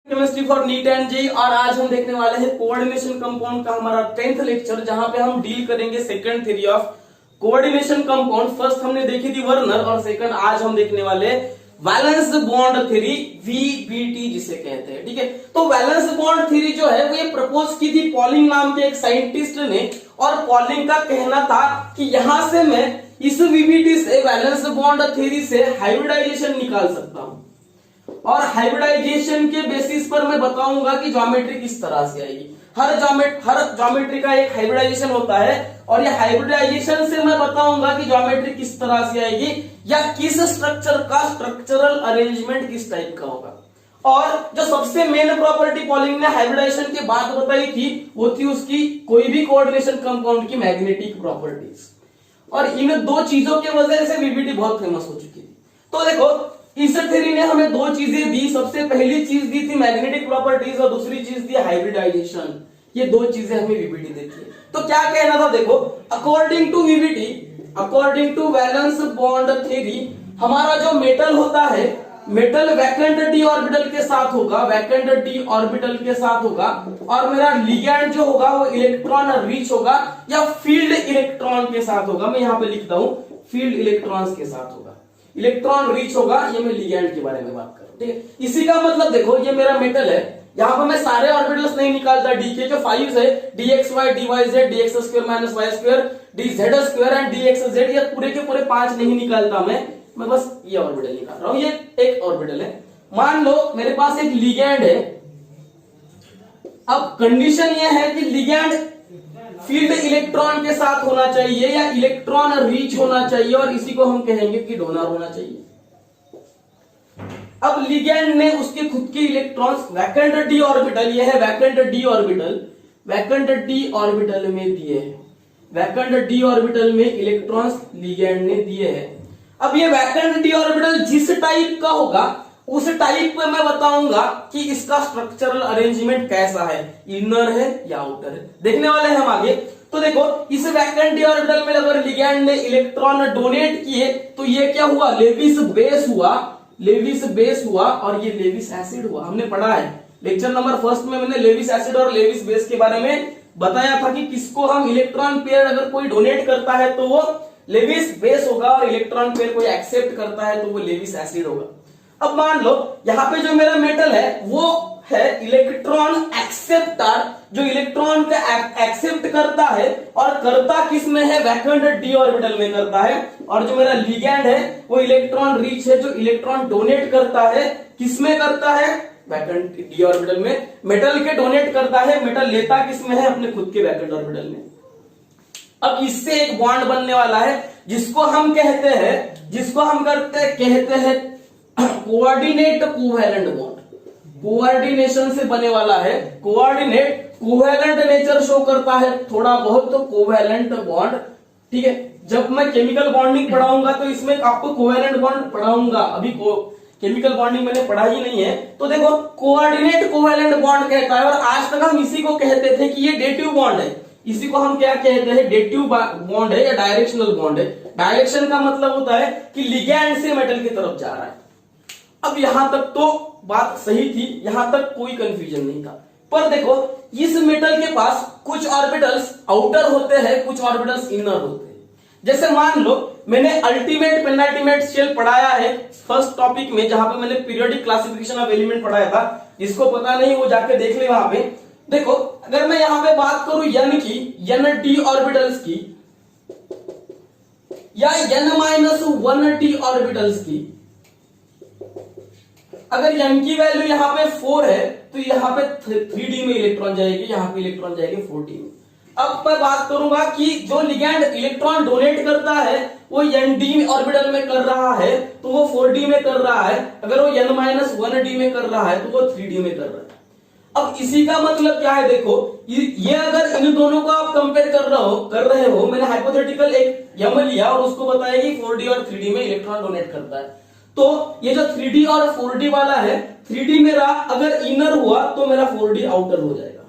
Chemistry for neat and JEE. और आज हम देखने वाले हैं कोऑर्डिनेशन कंपाउंड का हमारा 10th लेक्चर, जहां पे हम डील करेंगे second theory of coordination compound. First हमने देखी थी वर्नर और सेकंड आज हम देखने वाले वैलेंस बॉन्ड थ्योरी, वीबीटी जिसे कहते हैं। ठीक है, तो वैलेंस बॉन्ड थ्योरी जो है वो ये प्रपोज की थी पॉलिंग नाम के एक साइंटिस्ट ने, और पॉलिंग का कहना था कि यहां से मैं इस वीबीटी से वैलेंस बॉन्ड थ्योरी से हाइब्रिडाइजेशन निकाल सकता हूं, और हाइब्रिडाइजेशन के बेसिस पर मैं बताऊंगा कि ज्योमेट्री किस तरह से आएगी। हर ज्योमेट्री का एक हाइब्रिडाइजेशन होता है, और ये हाइब्रिडाइजेशन से मैं बताऊंगा कि ज्योमेट्री किस तरह से आएगी या किस स्ट्रक्चर का स्ट्रक्चरल अरेंजमेंट किस टाइप का होगा। और जो सबसे मेन प्रॉपर्टी पॉलिंग ने हाइब्रिडाइजेशन के बाद बताई थी वो थी उसकी कोई भी कोऑर्डिनेशन कंपाउंड की मैग्नेटिक प्रॉपर्टीज, और इन दो चीजों की वजह से वीबीटी बहुत फेमस हो चुकी थी। तो देखो इस थ्योरी ने हमें दो चीजें दी। सबसे पहली चीज दी थी मैग्नेटिक प्रॉपर्टीज और दूसरी चीज दी हाइब्रिडाइजेशन। ये दो चीजें हमें वीबीटी देती है। तो क्या कहना था, देखो according to VBT, according to valence bond theory, हमारा जो मेटल होता है, मेटल वैकेंट डी ऑर्बिटल के साथ होगा, वैकेंट डी ऑर्बिटल के साथ होगा, और मेरा लिगैंड जो होगा वो इलेक्ट्रॉन रिच होगा या फील्ड इलेक्ट्रॉन के साथ होगा। मैं यहां पे लिखता हूं फील्ड इलेक्ट्रॉन्स के साथ होगा, इलेक्ट्रॉन रिच होगा। ये मैं लिगैंड के बारे में बात कर रहा हूं। ठीक है, इसी का मतलब देखो ये मेरा मेटल है, यहां पर मैं सारे ऑर्बिटल्स नहीं निकालता। डी के जो 5 है, dxy dy z dx square minus y square dz square and dx z, ये पूरे के पूरे 5 नहीं निकालता मैं बस ये ऑर्बिटल निकाल रहा हूं। ये एक ऑर्बिटल है। मान लो मेरे पास एक लिगैंड है। अब कंडीशन ये है कि लिगैंड फील्ड इलेक्ट्रॉन के साथ होना चाहिए या इलेक्ट्रॉन रीच होना चाहिए, और इसी को हम कहेंगे कि डोनर होना चाहिए। अब लिगैंड ने उसके खुद के इलेक्ट्रॉन्स वैकेंट डी ऑर्बिटल, ये है vacant D orbital, vacant D orbital में दिए हैं, वैकेंट डी ऑर्बिटल में इलेक्ट्रॉन्स लिगैंड ने दिए हैं। अब ये वैकेंट डी ऑर्बिटल जिस टाइप का होगा उस टाइप पे मैं बताऊंगा कि इसका स्ट्रक्चरल अरेंजमेंट कैसा है, इनर है या आउटर है, देखने वाले हैं हम आगे। तो देखो इस वैकेंट डी ऑर्बिटल में अगर लिगैंड ने इलेक्ट्रॉन डोनेट किए तो ये क्या हुआ, लेविस बेस हुआ, लेविस बेस हुआ, और ये लेविस एसिड हुआ। हमने पढ़ा है लेक्चर नंबर फर्स्ट में, मैंने लेविस एसिड और लेविस बेस के बारे में बताया था कि किसको हम इलेक्ट्रॉन पेयर अगर कोई डोनेट करता है तो वो लेविस बेस होगा, और इलेक्ट्रॉन पेयर कोई एक्सेप्ट करता है तो वो लेविस एसिड होगा। अब मान लो यहां पे जो मेरा मेटल है वो है इलेक्ट्रॉन एक्सेप्टर, जो इलेक्ट्रॉन का एक्सेप्ट करता है, और करता किस में है, वैकेंट डी ऑर्बिटल में करता है। और जो मेरा लिगैंड है वो इलेक्ट्रॉन रिच है, जो इलेक्ट्रॉन डोनेट करता है, किस में करता है, वैकेंट डी ऑर्बिटल में। मेटल के डोनेट करता है, मेटल लेता किस में है, अपने खुद के वैकेंट ऑर्बिटल में। अब इससे एक बॉन्ड बनने वाला है जिसको हम कहते हैं कोऑर्डिनेट कोवैलेंट बॉन्ड। कोऑर्डिनेशन से बने वाला है, कोऑर्डिनेट कोवैलेंट नेचर शो करता है थोड़ा बहुत, तो कोवैलेंट बॉन्ड। ठीक है, जब मैं केमिकल बॉन्डिंग पढ़ाऊंगा तो इसमें आपको कोवैलेंट बॉन्ड पढ़ाऊंगा, अभी केमिकल बॉन्डिंग मैंने पढ़ा ही नहीं है। तो देखो कोऑर्डिनेट कोवैलेंट बॉन्ड कहता है, और आज तक हम इसी को कहते थे कि ये डेटिव बॉन्ड है। इसी को हम क्या कहते हैं, डेटिव बॉन्ड है या डायरेक्शनल बॉन्ड है। डायरेक्शन का मतलब होता है कि लिगैंड से मेटल की तरफ जा रहा है। अब यहां तक तो बात सही थी, यहां तक कोई कंफ्यूजन नहीं था। पर देखो इस मेटल के पास कुछ ऑर्बिटल्स आउटर होते हैं, कुछ ऑर्बिटल्स इनर होते हैं। जैसे मान लो मैंने अल्टीमेट पेनाल्टीमेट शेल पढ़ाया है फर्स्ट टॉपिक में, जहां पे मैंने पीरियोडिक क्लासिफिकेशन ऑफ एलिमेंट पढ़ाया था। जिसको पता नहीं वो जाके देख ले वहां पे। देखो अगर मैं यहां पे बात करूं n की, n डी ऑर्बिटल्स की, या n-1 डी ऑर्बिटल्स की, अगर n की वैल्यू यहाँ पे 4 है तो यहाँ पे 3D में इलेक्ट्रॉन जाएगी, यहाँ पे इलेक्ट्रॉन जाएंगे 4D में। अब मैं बात करूंगा कि जो लिगैंड इलेक्ट्रॉन डोनेट करता है वो nd ऑर्बिटल में कर रहा है तो वो 4D में कर रहा है, अगर वो n-1d में कर रहा है तो वो 3D में कर रहा है। अब इसी का मतलब क्या है, देखो ये अगर इन दोनों को आप कंपेयर कर रहे हो, मैंने हाइपोथेटिकल एक m लिया और उसको बताया कि 4D और 3D में इलेक्ट्रॉन डोनेट करता है। तो ये जो 3D और 4D वाला है, 3D मेरा अगर इनर हुआ तो मेरा 4D आउटर हो जाएगा।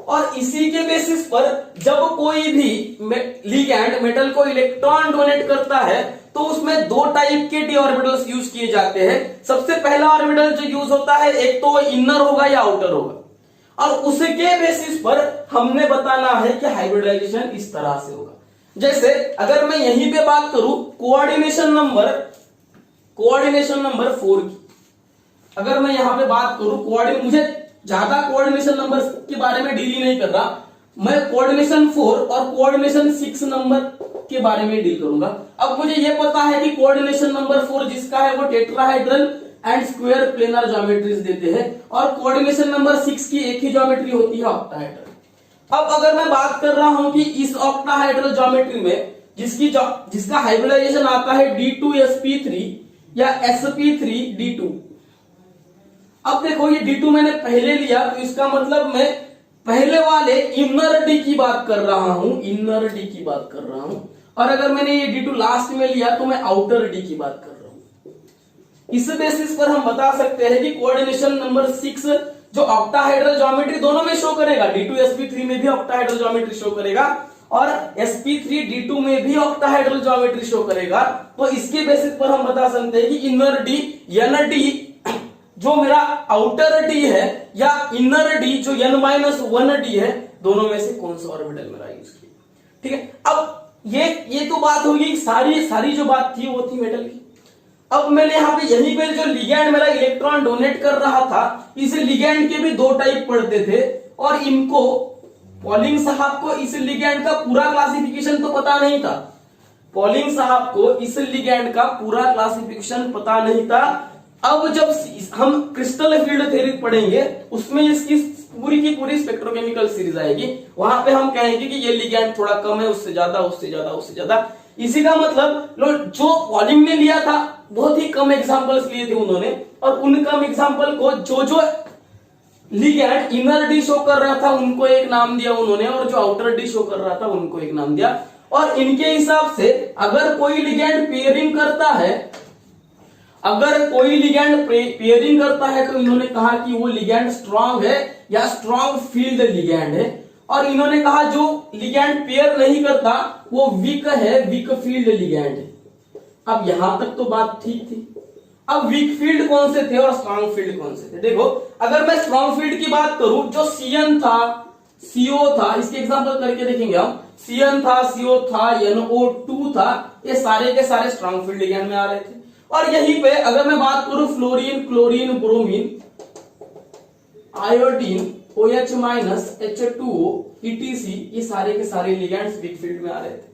और इसी के बेसिस पर जब कोई भी लिगैंड मेटल को इलेक्ट्रॉन डोनेट करता है तो उसमें दो टाइप के डी ऑर्बिटल्स यूज किए जाते हैं। सबसे पहला ऑर्बिटल जो यूज होता है एक तो इनर होगा या आउटर होगा, और उसके बेसिस पर हमने बताना है कि हाइब्रिडाइजेशन इस तरह से होगा। जैसे अगर मैं यहीं पे बात करूं कोऑर्डिनेशन नंबर 4 की, अगर मैं यहां पे बात करूं मुझे ज्यादा कोऑर्डिनेशन नंबर के बारे में डील नहीं कर रहा, मैं कोऑर्डिनेशन 4 और कोऑर्डिनेशन 6 नंबर के बारे में डील करूंगा। अब मुझे यह पता है कि कोऑर्डिनेशन नंबर 4 जिसका है वो tetrahedral and square planar geometries देते हैं, और कोऑर्डिनेशन नंबर 6 की एक ही ज्योमेट्री होती है ऑक्टाहाइड्रल। अब अगर मैं बात कर रहा हूं कि इस ऑक्टाहाइड्रल ज्योमेट्री में जिसका हाइब्रिडाइजेशन आता है D2sp3 या sp3d2। अब देखो ये D2 मैंने पहले लिया, तो इसका मतलब मैं पहले वाले इनर डी की बात कर रहा हूं, और अगर मैंने ये D2 लास्ट में लिया तो मैं आउटर डी की बात कर रहा हूं। इस बेसिस पर हम बता सकते हैं कि कोऑर्डिनेशन नंबर 6 जो ऑक्टाहाइड्रल ज्योमेट्री दोनों में शो करेगा, D2sp3 में भी ऑक्टाहाइड्रल ज्योमेट्री शो करेगा और sp3d2 में भी ऑक्टाहाइड्रल ज्योमेट्री शो करेगा। तो इसके बेसिस पर हम बता सकते हैं कि इनर डी यानी डी जो मेरा आउटर डी है या इनर डी जो n-1 डी है, दोनों में से कौन सा ऑर्बिटल मेरा यूज किया। ठीक है, अब ये तो बात होगी, सारी जो बात थी वो थी मेटल की। अब मैंने यहाँ पे यहीं पे जो लिगैंड मेरा इलेक्ट्रॉन डोनेट कर रहा था, इस लिगैंड के भी दो टाइप पढ़ते थे, और इनको पॉलिंग साहब को इस लिगैंड का पूरा क्लासिफिकेशन तो पता नहीं था। पॉलिंग साहब को इस लिगैंड का पूरा क्लासिफिकेशन पता नहीं था। अब जब हम क्रिस्टल फील्ड थ्योरी पढ़ेंगे उसमें इसकी पूरी की पूरी स्पेक्ट्रोकेमिकल सीरीज आएगी, वहां पे हम कहेंगे कि ये लिगैंड थोड़ा कम है, उससे ज्यादा। इसी का मतलब जो पॉलिंग ने लिया था बहुत ही कम एग्जांपल्स लिए थे उन्होंने, और उन कम एग्जांपल को जो लिगैंड इनर डी शो कर रहा था उनको एक नाम दिया उन्होंने, और जो आउटर डी शो कर रहा था उनको एक नाम दिया। और इनके हिसाब से अगर कोई लिगैंड पेयरिंग करता है तो इन्होंने कहा कि वो लिगैंड स्ट्रांग है या स्ट्रांग फील्ड लिगैंड है, और इन्होंने कहा जो लिगैंड पेयर नहीं करता वो वीक है, वीक फील्ड लिगैंड है। अब यहां तक तो बात ठीक थी। अब वीक फील्ड कौन से थे और स्ट्रांग फील्ड कौन से थे? देखो अगर मैं स्ट्रांग फील्ड की बात करूं, जो CN था, CO था, इसके एग्जांपल करके देखेंगे हम। CN था, CO था, NO2 था, ये सारे के सारे स्ट्रांग फील्ड लिगैंड में आ रहे थे। और यहीं पे अगर मैं बात करूं fluorine, chlorine, bromine, iodine, OH minus, H2O, ETC, ये सारे के सारे लिगैंड्स वीक फील्ड में आ रहे थे।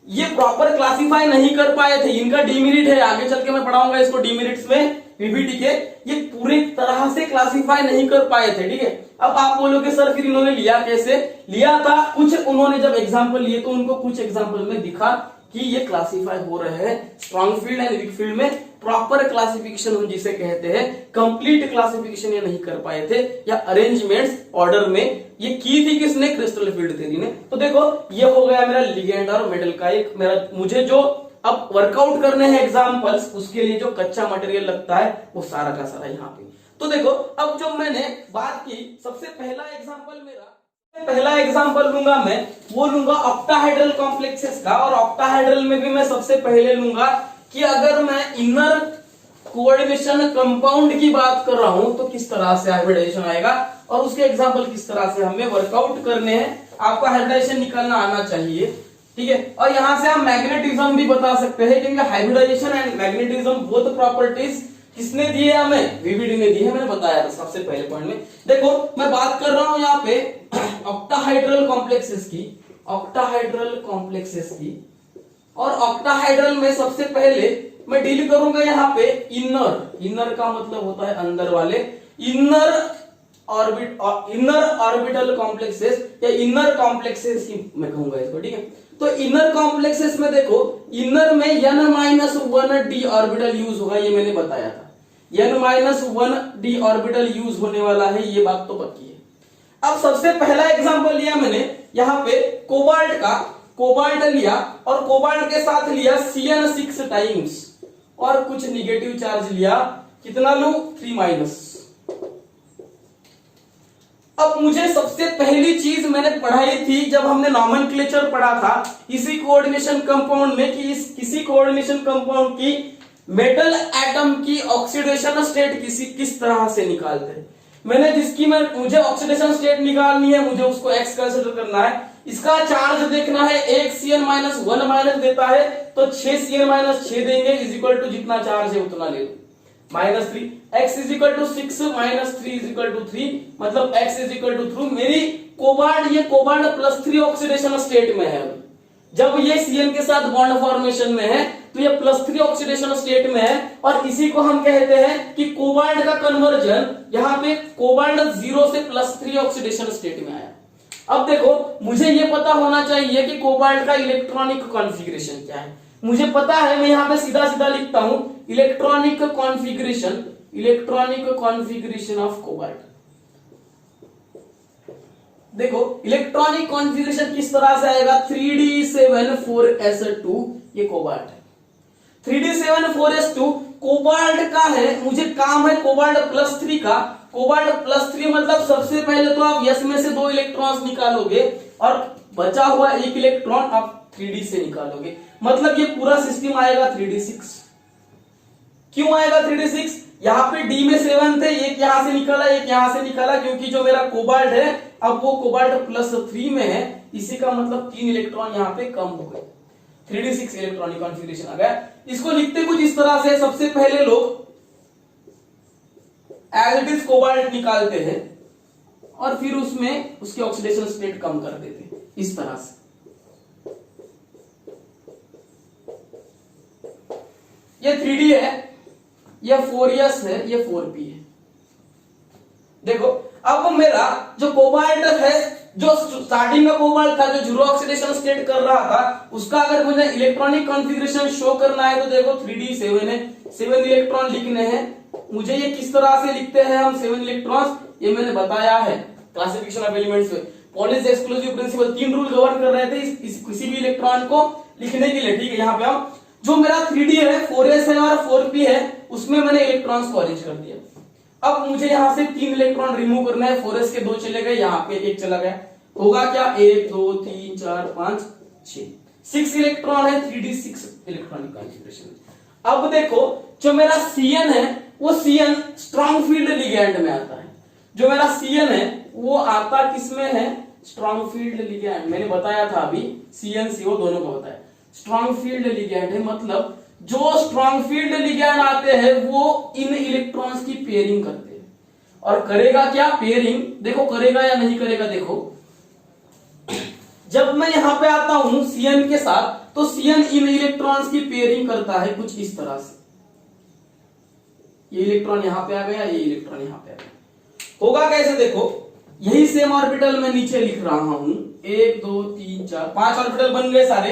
ये प्रॉपर क्लासिफाई नहीं कर पाए थे, इनका डीमेरिट है, आगे चल के मैं पढ़ाऊंगा इसको डीमेरिट्स में पीपीटी के। ये पूरी तरह से क्लासिफाई नहीं कर पाए थे। ठीक है, अब आप बोलोगे सर फिर इन्होंने लिया कैसे? लिया था कुछ, उन्होंने जब एग्जाम्पल लिए तो उनको कुछ एग्जाम्पल में दिखा कि ये क्लासिफाई हो रहे हैं strong field and weak field में। प्रॉपर क्लासिफिकेशन हम जिसे कहते हैं, कंप्लीट क्लासिफिकेशन ये नहीं कर पाए थे, या अरेंजमेंट्स ऑर्डर में ये की थी किसने? क्रिस्टल फील्ड थ्योरी ने। तो देखो ये हो गया मेरा लिगेंड और मेटल का एक मुझे जो अब वर्कआउट करने हैं एग्जाम्पल्स, उसके लिए जो कच्चा मटेरियल लगता है वो सारा का सारा यहाँ पे। तो देखो अब जो मैंने बात की, सबसे पहला एग्जाम्पल लूंगा मैं, वो लूंगा ऑक्टाहाइड्रल कॉम्प्लेक्सेस का। और ऑक्टाहाइड्रल में भी मैं सबसे पहले लूंगा कि अगर मैं इनर कोऑर्डिनेशन कंपाउंड की बात कर रहा हूं तो किस तरह से हाइब्रिडाइजेशन आएगा, और उसके एग्जाम्पल किस तरह से हमें वर्कआउट करने हैं। आपको हाइब्रिडाइजेशन निकालना आना चाहिए। ठीक है, और यहां से हम मैग्नेटिज्म भी बता सकते हैं, क्योंकि hybridization and magnetism both properties किसने दी है? हमें वीवीडी ने दी है, मैंने बताया था सबसे पहले पॉइंट में। देखो मैं बात कर रहा हूं यहाँ पे ऑक्टाहाइड्रल कॉम्प्लेक्सेस की, और ऑक्टाहाइड्रल में सबसे पहले मैं डील करूंगा यहाँ पे इनर का मतलब होता है अंदर वाले, इनर ऑर्बिटल कॉम्प्लेक्सेस या इनर कॉम्प्लेक्सेस की मैं कहूंगा इसको। ठीक है, तो इनर कॉम्प्लेक्सेस में देखो, इनर में n-1d ऑर्बिटल यूज होगा, ये मैंने बताया था। n-1d ऑर्बिटल यूज होने वाला है, ये बात तो पक्की है। अब सबसे पहला एग्जांपल लिया मैंने यहाँ पे कोबाल्ट का, कोबाल्ट लिया और कोबाल्ट के साथ लिया CN6 टाइम्स और कुछ निगेटिव चार्ज लिया, कितना लू? 3-। अब मुझे सबसे पहली चीज मैंने पढ़ाई थी जब हमने नॉमेनक्लेचर पढ़ा था इसी कोऑर्डिनेशन कंपाउंड में कि किसी कोऑर्डिनेशन कंपाउंड की मेटल एटम की ऑक्सीडेशन स्टेट किस तरह से निकालते हैं। मुझे ऑक्सीडेशन स्टेट निकालनी है, मुझे उसको एक्स कंसीडर करना है, इसका चार्ज देखना है, 1 Cn - 1 माइनस देता है तो 6 Cn - 6 देंगे इज इक्वल टू जितना चार्ज है उतना ले लो -3 x is equal to 6 - 3 is equal to 3 मतलब x इज इक्वल टू 3 मेरी कोबाल्ट ये कोबाल्ट +3 ऑक्सीडेशन स्टेट में है। जब ये Cn के साथ बॉन्ड फॉर्मेशन में है तो ये +3 ऑक्सीडेशन स्टेट में है और इसी को हम कहते हैं कि कोबाल्ट का कन्वर्जन यहाँ पे कोबाल्ट 0 से +3 ऑक्सीडेशन स्टेट में आया। अब देखो मुझे ये पता होना चाहिए कि कोबाल्ट का इलेक्ट्रॉनिक कॉन्फ़िगरेशन क्या है। मुझे पता है, मैं यहाँ पे सीधा सीधा लिखता हूं इलेक्ट्रॉनिक कॉन्फ़िगरेशन ऑफ कोबाल्ट। देखो इलेक्ट्रॉनिक कॉन्फ़िगरेशन किस तरह से आएगा, 3d7,4s2 ये कोबाल्ट है। 3d7,4s2 कोबाल्ट का है, मुझे काम है कोबाल्ट +3 का। कोबाल्ट +3 मतलब सबसे पहले तो आप s में से 2 इलेक्ट्रॉन्स निकालोगे और बचा हुआ 1 इलेक्ट्रॉन आप 3d से निकालोगे, मतलब ये पूरा सिस्टम आएगा 3d6। क्यों आएगा 3d6? यहाँ पे d में 7 थे, एक यहां से निकाला एक यहां से निकाला, क्योंकि जो मेरा कोबाल्ट है अब वो कोबाल्ट +3 में है, इसी का मतलब 3 इलेक्ट्रॉन यहाँ पे कम हो गए, 3d6 इलेक्ट्रॉनिक कॉन्फ़िगरेशन आ गया। इसको लिखते कुछ इस तरह से, सबसे पहले लोग एज इट इज कोबाल्ट निकालते हैं और फिर उसमें उसकी ऑक्सीडेशन स्टेट कम कर देते हैं इस तरह से। ये 3d है, ये 4s है, ये 4p है। देखो अब मेरा जो कोबाल्ट है, जो स्टार्टिंग का कोबाल्ट था जो 0 ऑक्सीडेशन स्टेट कर रहा था, उसका अगर मुझे इलेक्ट्रॉनिक कॉन्फ़िगरेशन शो करना है तो देखो 3d7 है, 7 इलेक्ट्रॉन लिखने हैं। मुझे ये किस तरह से लिखते हैं हम 7 इलेक्ट्रॉन्स, ये मैंने बताया है क्लासिफिकेशन ऑफ एलिमेंट्स में। Pauli's exclusion principle 3 rule govern कर रहे थे किसी भी इलेक्ट्रॉन को लिखने के लिए, ठीक है। यहाँ पे हम जो मेरा 3d है, 4s है और 4p है, उसमें मैंने इलेक्ट्रॉन्स को अरेंज कर दिया। अब मुझे यहाँ से 3 इलेक्ट्रॉन रिमूव करना है, 4s के 2 चले गए, यहाँ पे 1 चला गया, होगा क्या 1 2 3 4 5 6 इलेक्ट्रॉन है 3d6 इलेक्ट्रॉनिक कॉन्फ़िगरेशन। अब देखो जो मेरा Cn है वो Cn स्ट्रॉन्ग फील्ड लिगैंड में आता है। जो मेरा Cn है वो आता किसमें है, स्ट्रॉन्ग फील्ड लिगैंड। मैंने बताया था अभी Cn CO दोनों को बताया, स्ट्रॉन्ग फील्ड लिगैंड है, मतलब जो स्ट्रॉन्ग फील्ड लिगैंड आते हैं वो इन इलेक्ट्रॉन्स की पेयरिंग करते हैं। और करेगा क्या पेयरिंग, देखो करेगा या नहीं करेगा। देखो जब मैं यहां पे आता हूं Cn के साथ तो Cn इन इलेक्ट्रॉन्स की पेयरिंग करता है कुछ इस तरह से, ये इलेक्ट्रॉन यहां पे आ गया, ये इलेक्ट्रॉन यहां पे आ गया। होगा कैसे, देखो यही सेम ऑर्बिटल मैं नीचे लिख रहा हूं, 1 2 3 4 5 ऑर्बिटल बन गए सारे।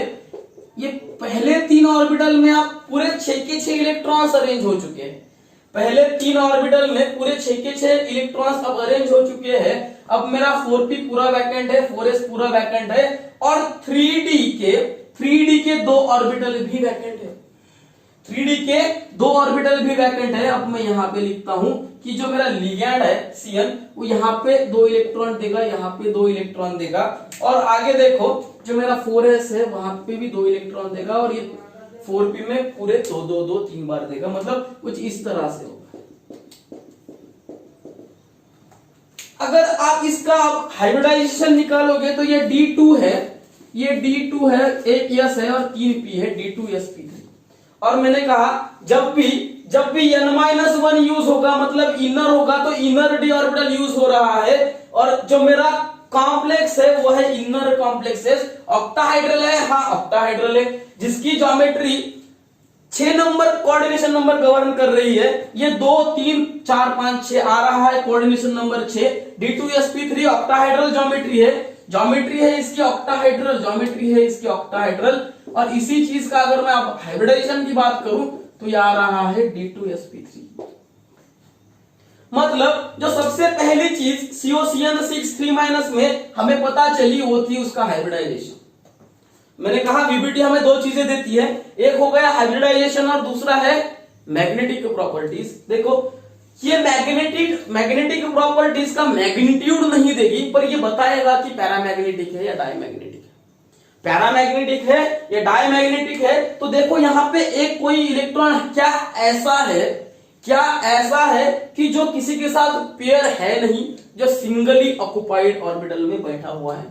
ये पहले 3 ऑर्बिटल में आप पूरे 6 के 6 इलेक्ट्रॉन्स अरेंज हो चुके हैं। पहले 3 ऑर्बिटल में पूरे 6 के 6 इलेक्ट्रॉन्स अब अरेंज हो चुके हैं। अब मेरा 4p पूरा वैकेंट है, 4s पूरा वैकेंट है और 3d के 2 ऑर्बिटल भी वैकेंट है, 3d के 2 ऑर्बिटल भी वैकेंट है। अब मैं यहां पे लिखता हूं कि जो मेरा लिगैंड है Cn वो यहाँ पे 2 इलेक्ट्रॉन देगा, यहाँ पे 2 इलेक्ट्रॉन देगा, और आगे देखो जो मेरा 4s है वहां पे भी 2 इलेक्ट्रॉन देगा और ये 4p में पूरे 2 2 2 3 बार देगा, मतलब कुछ इस तरह से होगा। अगर आप इसका हाइब्रिडाइजेशन निकालोगे तो ये D2 है, ये D2 है, एक s है और 3p है, D2sp3। और मैंने कहा जब भी n-1 यूज होगा मतलब इनर होगा तो इनर d ऑर्बिटल यूज हो रहा है, और जो मेरा कॉम्प्लेक्स है वो है इनर कॉम्प्लेक्सेस। ऑक्टाहाइड्रल है, हाँ ऑक्टाहाइड्रल है, जिसकी geometry 6 number coordination number govern कर रही है। ये 2 3 4 5 6 आ रहा है coordination number 6। D2sp3 octahedral geometry है इसकी ऑक्टाहाइड्रल, ज्योमेट्री है इसकी ऑक्टाहाइड्रल। और इसी चीज का अगर मैं अब हाइब्रिडाइजेशन की बात करूं तो ये आ रहा है D2sp3। मतलब जो सबसे पहली चीज COCN6 में हमें पता चली वो थी उसका हाइब्रिडाइजेशन। मैंने कहा VBT हमें 2 चीजें देती है, एक हो गया हाइब्रिडाइजेशन और दूसरा है मैग्नेटिक प्रॉपर्टीज। देखो ये मैग्नेटिक प्रॉपर्टीज का मैग्नीट्यूड नहीं देगी, पर ये बताएगा कि पैरामैग्नेटिक है या डायमैग्नेटिक है। पैरामैग्नेटिक है या डायमैग्नेटिक है, तो देखो यहां पे एक कोई इलेक्ट्रॉन क्या ऐसा है कि जो किसी के साथ पेयर है नहीं, जो सिंगली ऑक्युपाइड ऑर्बिटल में बैठा हुआ है,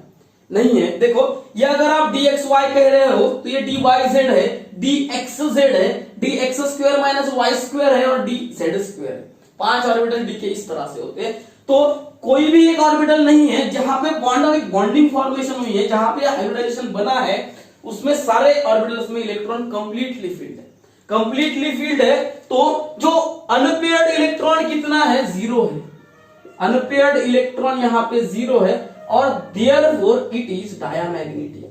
नहीं है। देखो ये अगर आप dxy कह रहे हो तो ये dyz है, dxz है, dx square minus Y square है और dz स्क्वायर है। 5 ऑर्बिटल डी के इस तरह से होते हैं। तो कोई भी एक ऑर्बिटल नहीं है जहां पे बॉन्डिंग फॉर्मेशन हुई है, जहां पे हाइब्रिडाइजेशन बना है, उसमें सारे ऑर्बिटल्स में इलेक्ट्रॉन कंप्लीटली फील्ड है। तो जो अनपेयर्ड इलेक्ट्रॉन कितना है, 0 है। अनपेयर्ड इलेक्ट्रॉन यहां पे 0 है और देयरफॉर इट इज डायामैग्नेटिक।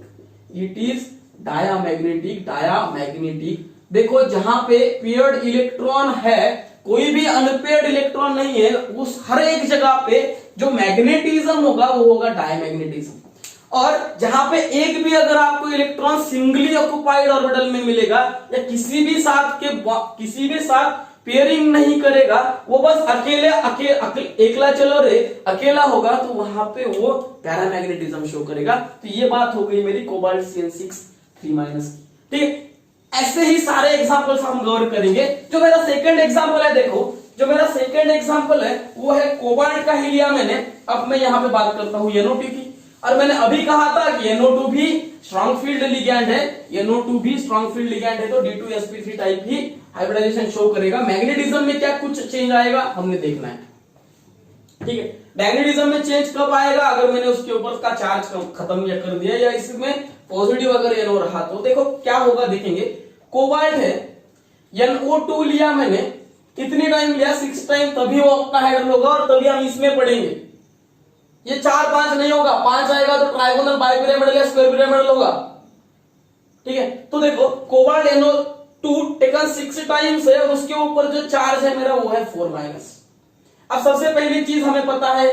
देखो जहां पे पेयर्ड इलेक्ट्रॉन है, कोई भी अनपेयर्ड इलेक्ट्रॉन नहीं है, उस हर एक जगह पे जो मैग्नेटिज्म होगा वो होगा डायमैग्नेटिज्म। और जहां पे एक भी अगर आपको इलेक्ट्रॉन सिंगली ऑक्युपाइड ऑर्बिटल में मिलेगा या किसी भी साथ पेयरिंग नहीं करेगा, वो बस अकेला होगा, तो वहां पे वो पैरामैग्नेटिज्म शो करेगा। तो ये बात हो गई मेरी कोबाल्ट CN6 3- की। ठीक है, ऐसे ही सारे एग्जांपल्स हम गौर करेंगे। जो मेरा सेकंड एग्जांपल है, देखो जो मेरा सेकंड एग्जांपल है वो है कोबाल्ट का ही लिया मैंने। अब मैं यहां पे बात करता हूं NO2 की। और मैंने अभी कहा था कि NO2 भी स्ट्रॉन्ग फील्ड लिगैंड है, NO2 भी स्ट्रॉन्ग फील्ड लिगैंड है, तो D2sp3 टाइप ही हाइब्रिडाइजेशन शो करेगा। मैग्नेटिज्म में क्या कुछ चेंज आएगा हमने देखना है। ठीक है, मैग्नेटिज्म में चेंज कब आएगा, अगर मैंने उसके ऊपर का चार्ज खत्म या कर दिया या इसमें पॉजिटिव अगर NO रहा तो देखो क्या होगा, देखेंगे। कोबाल्ट है, NO2 लिया मैंने, कितनी टाइम लिया, 6 टाइम, तभी वो ऑक्टाहेड्रल होगा और तभी हम इसमें पढ़ेंगे। ये 4-5 नहीं होगा, 5 आएगा तो ट्राइगोनल, बाइपिरामिडल या स्क्वायर पिरामिडल होगा। ठीक है, तो देखो कोबाल्ट NO2 टेकन 6 टाइम्स है और उसके ऊपर जो चार्ज है मेरा वो है 4-। अब सबसे पहली चीज हमें पता है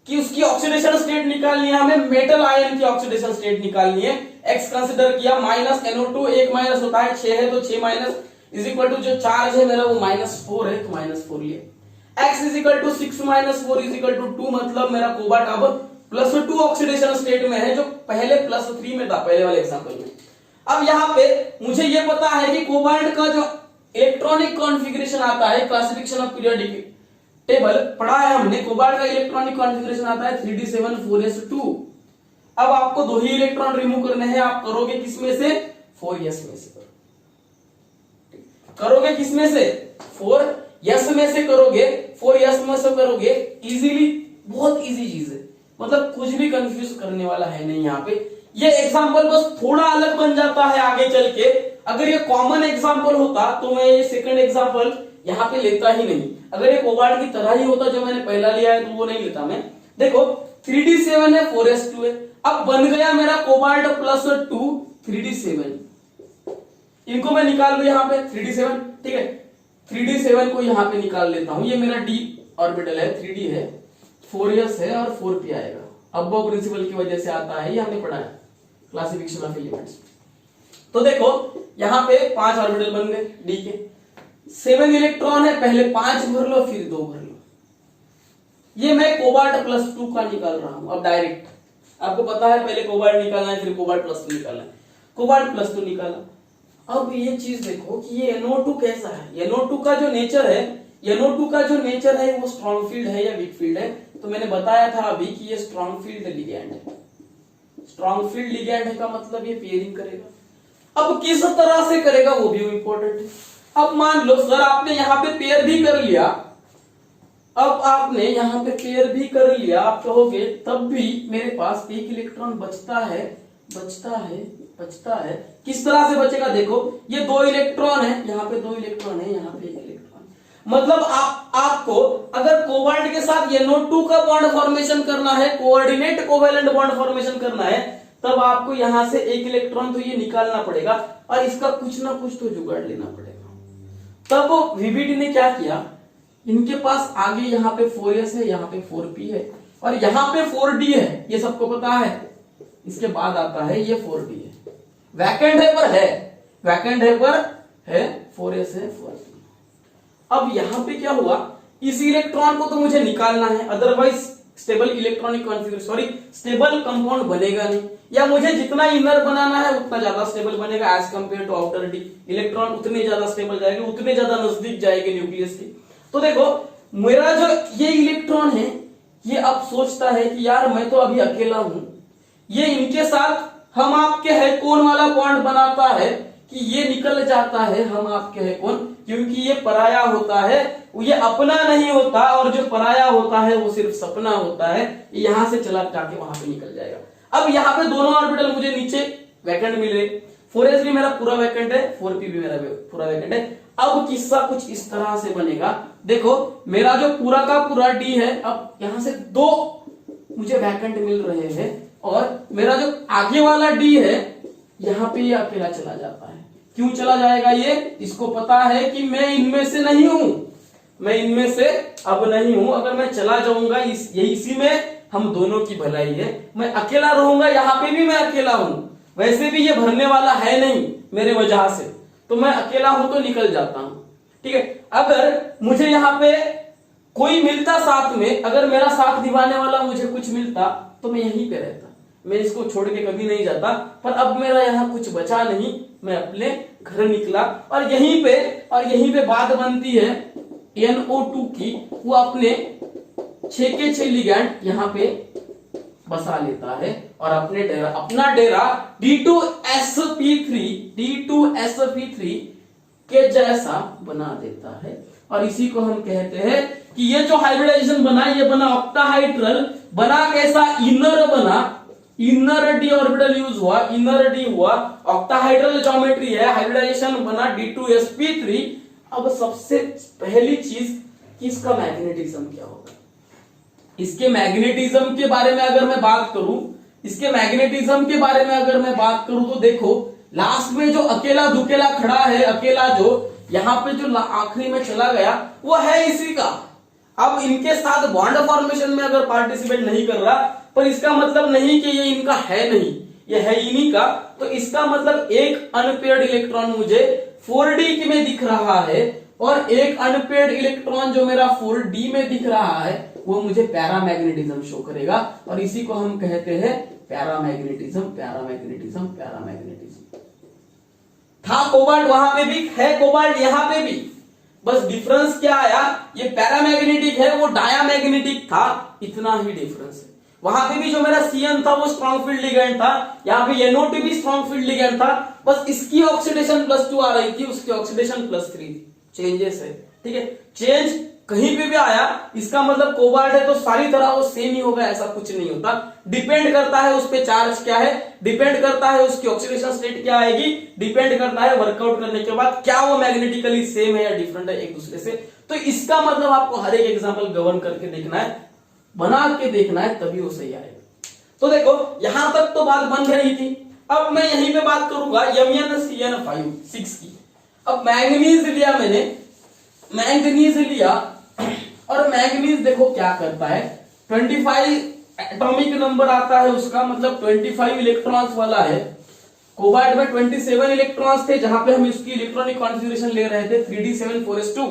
कि उसकी ऑक्सीडेशन स्टेट निकालनी है, हमें मेटल आयन की ऑक्सीडेशन स्टेट निकालनी है। एक्स कंसीडर किया, माइनस NO2, 1 माइनस होता है 6 है, तो 6 माइनस इज इक्वल टू जो चार्ज है मेरा वो -4 है, तो -4 लिए। x is equal to 6 minus 4 is equal to 2, मतलब मेरा कोबाल्ट अब +2 ऑक्सीडेशन स्टेट में है, जो पहले +3 में था पहले वाले एग्जांपल में। अब यहाँ पे मुझे ये पता है कि कोबाल्ट का जो इलेक्ट्रॉनिक कॉन्फ़िगरेशन आता है, क्लासिफिकेशन ऑफ पीरियोडिक टेबल पढ़ा है हमने, कोबाल्ट का इलेक्ट्रॉनिक कॉन्फ़िगरेशन आता है 3d7 अब आपको 2 ही इलेक्ट्रॉन रिमूव करने हैं, आप करोगे किसमें से, 4s में से करोगे, किसमें से, 4s में से करोगे, 4s में से करोगे इजीली, बहुत इजी चीज है, मतलब कुछ भी कंफ्यूज करने वाला है नहीं। यहाँ पे ये एग्जांपल बस थोड़ा अलग बन जाता है आगे चल के। अगर ये कॉमन एग्जांपल होता तो मैं ये सेकंड एग्जांपल यहाँ पे लेता ही नहीं। अगर ये कोबाल्ट की तरह ही होता जो मैंने पहला लिया है तो वो नहीं लेता मैं। देखो 3d7 है, 4s2 है, अब बन गया मेरा कोबाल्ट +2 3d7। इनको मैं निकाल लू यहाँ पे 3d7, ठीक है, 3d7 को यहाँ पे निकाल लेता हूं। ये मेरा d ऑर्बिटल है, 3d है, 4s है और 4p आएगा। अब्बो प्रिंसिपल की वजह से आता है, ये हमने पढ़ा है क्लासिफिकेशन ऑफ एलिमेंट्स। तो देखो यहाँ पे 5 ऑर्बिटल बन गए d के, 7 इलेक्ट्रॉन है, पहले 5 भर लो फिर 2 भर लो। ये मैं कोबाल्ट +2 का निकाल रहा हूं। अब डायरेक्ट आपको पता है पहले कोबाल्ट निकालना है फिर कोबाल्ट +2 निकालना है, कोबाल्ट +2 निकाला। अब ये चीज देखो कि ये NO2 कैसा है, NO2 का जो नेचर है, NO2 का जो नेचर है वो स्ट्रॉन्ग फील्ड है या वीक फील्ड है, तो मैंने बताया था अभी कि ये स्ट्रॉन्ग फील्ड लिगैंड है। स्ट्रॉन्ग फील्ड लिगैंड है का मतलब ये पेयरिंग करेगा। अब किस तरह से करेगा वो भी इंपॉर्टेंट है। अब मान लो सर आपने यहाँ पे पेयर भी कर लिया, अब आपने यहाँ पे पेयर भी कर लिया, आप कहोगे तब भी मेरे पास एक इलेक्ट्रॉन बचता है। किस तरह से बचेगा, देखो ये 2 इलेक्ट्रॉन है, यहाँ पे 2 इलेक्ट्रॉन है, यहाँ पे 1 इलेक्ट्रॉन। मतलब आपको अगर कोबाल्ट के साथ NO2 का बॉन्ड फॉर्मेशन करना है, कोऑर्डिनेट कोवेलेंट बॉन्ड फॉर्मेशन करना है, तब आपको यहां से 1 इलेक्ट्रॉन तो ये निकालना पड़ेगा और इसका कुछ ना कुछ तो जुगाड़ लेना पड़ेगा। तब VBD ने क्या किया, इनके पास आगे यहाँ पे 4s है, यहाँ पे 4p है और यहाँ पे 4d है, ये सबको पता है। इसके बाद आता है ये 4d है, वैकेंट है पर है 4s है 4p। अब यहाँ पे क्या हुआ, इस इलेक्ट्रॉन को तो मुझे निकालना है, otherwise stable electronic configuration stable compound बनेगा नहीं, या मुझे जितना इनर बनाना है उतना ज्यादा स्टेबल बनेगा as compare to outer D. Electron उतने ज्यादा स्टेबल जाएंगे, उतने ज्यादा नजदीक जाएंगे न्यूक्लियस के। तो देखो मेरा जो ये इलेक्ट्रॉन है ये अब सोचता है कि यार मैं तो अभी अकेला हूं, ये इनके साथ हम आपके है कौन वाला बॉन्ड बनाता है कि ये निकल जाता है हम आपके है कौन, क्योंकि ये पराया होता है, ये अपना नहीं होता, और जो पराया होता है वो सिर्फ सपना होता है, यहां से चला जाके वहां पे निकल जाएगा। अब यहाँ पे दोनों ऑर्बिटल मुझे नीचे वैकेंट मिले, 4s भी मेरा पूरा वैकेंट है, 4p भी मेरा पूरा वैकेंट है। अब किस्सा कुछ इस तरह से बनेगा, देखो मेरा जो पूरा का पूरा डी है, अब यहां से 2 मुझे वैकेंट मिल रहे हैं, और मेरा जो आगे वाला डी है यहां पे ये अकेला चला जाता है। क्यों चला जाएगा ये, इसको पता है कि मैं इनमें से नहीं हूं, मैं इनमें से अब नहीं हूं, अगर मैं चला जाऊंगा इसी में हम दोनों की भलाई है, मैं अकेला रहूंगा, यहां पे भी मैं अकेला हूं, वैसे भी ये भरने वाला है नहीं मेरे वजह से, तो मैं अकेला हूं तो निकल जाता हूं। ठीक है, अगर मुझे यहाँ पे कोई मिलता साथ में, अगर मेरा साथ निभाने वाला मुझे कुछ मिलता तो मैं यहीं पे रहता, मैं इसको छोड़ के कभी नहीं जाता, पर अब मेरा यहाँ कुछ बचा नहीं, मैं अपने घर निकला, और यहीं पे बात बनती है NO2 की, वो अपने 6 के 6 लिगैंड यहाँ पे बसा लेता है और अपना डेरा D2sp3 के जैसा बना देता है। और इसी को हम कहते हैं कि ये जो हाइब्रिडाइजेशन बना, ये बना ऑक्टाहाइड्रल, बना कैसा, इनर बना, इनर डी ऑर्बिटल यूज हुआ, इनर डी हुआ, ऑक्टाहाइड्रल ज्योमेट्री है, हाइब्रिडाइजेशन बना D2sp3। अब सबसे पहली चीज कि इसका मैग्नेटिज्म क्या होगा, इसके मैग्नेटिज्म के बारे में अगर मैं बात करूं, तो देखो लास्ट में जो अकेला दुकेला खड़ा है, अकेला जो यहाँ पे जो आखिरी में चला गया वो है इसी का। अब इनके साथ बॉन्ड फॉर्मेशन में अगर पार्टिसिपेट नहीं कर रहा, पर इसका मतलब नहीं कि ये इनका है नहीं, ये है इन्हीं का, तो इसका मतलब एक अनपेयर्ड इलेक्ट्रॉन मुझे 4d में दिख रहा है, और एक अनपेयर्ड इलेक्ट्रॉन जो मेरा 4d में दिख रहा है वो मुझे पैरामैग्नेटिज्म शो करेगा, और इसी को हम कहते हैं पैरामैग्नेटिज्म। था कोबाल्ट वहां पे भी, है कोबाल्ट यहां पे भी, बस डिफरेंस क्या आया, ये पैरामैग्नेटिक है, वो डायामैग्नेटिक था, इतना ही डिफरेंस है। वहां पे भी जो मेरा CN था वो स्ट्रॉन्ग फील्ड लिगैंड था, यहाँ पे NO2 भी स्ट्रॉन्ग फील्ड लिगैंड था, बस इसकी ऑक्सीडेशन +2 आ रही थी, उसकी ऑक्सीडेशन +3 थी, चेंजेस है। ठीक है, चेंज कहीं पे भी आया, इसका मतलब कोबाल्ट है तो सारी तरह वो सेम ही होगा, ऐसा कुछ नहीं होता, डिपेंड करता है उस पे चार्ज क्या है, डिपेंड करता है उसकी ऑक्सीडेशन स्टेट क्या आएगी, डिपेंड करता है वर्कआउट करने के बाद क्या वो मैग्नेटिकली सेम है या डिफरेंट है एक दूसरे से। तो इसका मतलब आपको हर एक एग्जांपल गवर्न करके देखना है, बना के देखना है, तभी वो सही आएगा। तो देखो यहां तक तो बात बन रही थी, अब मैं यहीं पे बात करूंगा MnCN5 की। अब मैंगनीज लिया मैंने, मैंगनीज लिया, और मैंगनीज देखो क्या करता है, 25 एटॉमिक नंबर आता है उसका, मतलब 25 इलेक्ट्रॉन्स वाला है। कोबाल्ट में 27 इलेक्ट्रॉन्स थे, जहां पे हम इसकी इलेक्ट्रॉनिक कॉन्फ़िगरेशन ले रहे थे 3d7 4s2।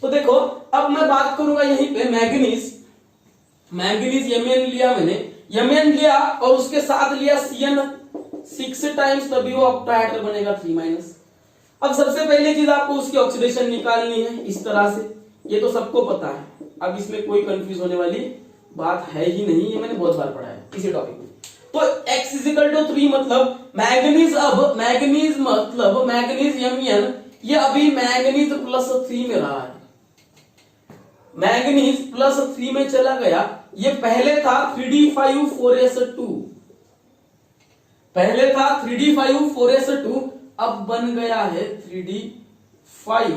तो देखो अब मैं बात करूंगा यहीं पे मैंगनीज Mn लिया मैंने, Mn लिया और उसके साथ लिया CN 6 टाइम्स, तभी वो ऑक्टाहेड्रल बनेगा 3-। अब सबसे पहले चीज आपको उसकी ऑक्सीडेशन निकालनी है इस तरह से, ये तो सबको पता है, अब इसमें कोई कंफ्यूज होने वाली बात है ही नहीं, ये मैंने बहुत बार पढ़ा है इसी टॉपिक में। तो x = 3 मतलब मैंगनीज, अब मैंगनीज मतलब मैंगनीज Mn, ये अभी मैंगनीज +3 में रहा है, मैंगनीज +3 में चला गया, ये पहले था 3d5 4s2, अब बन गया है 3d4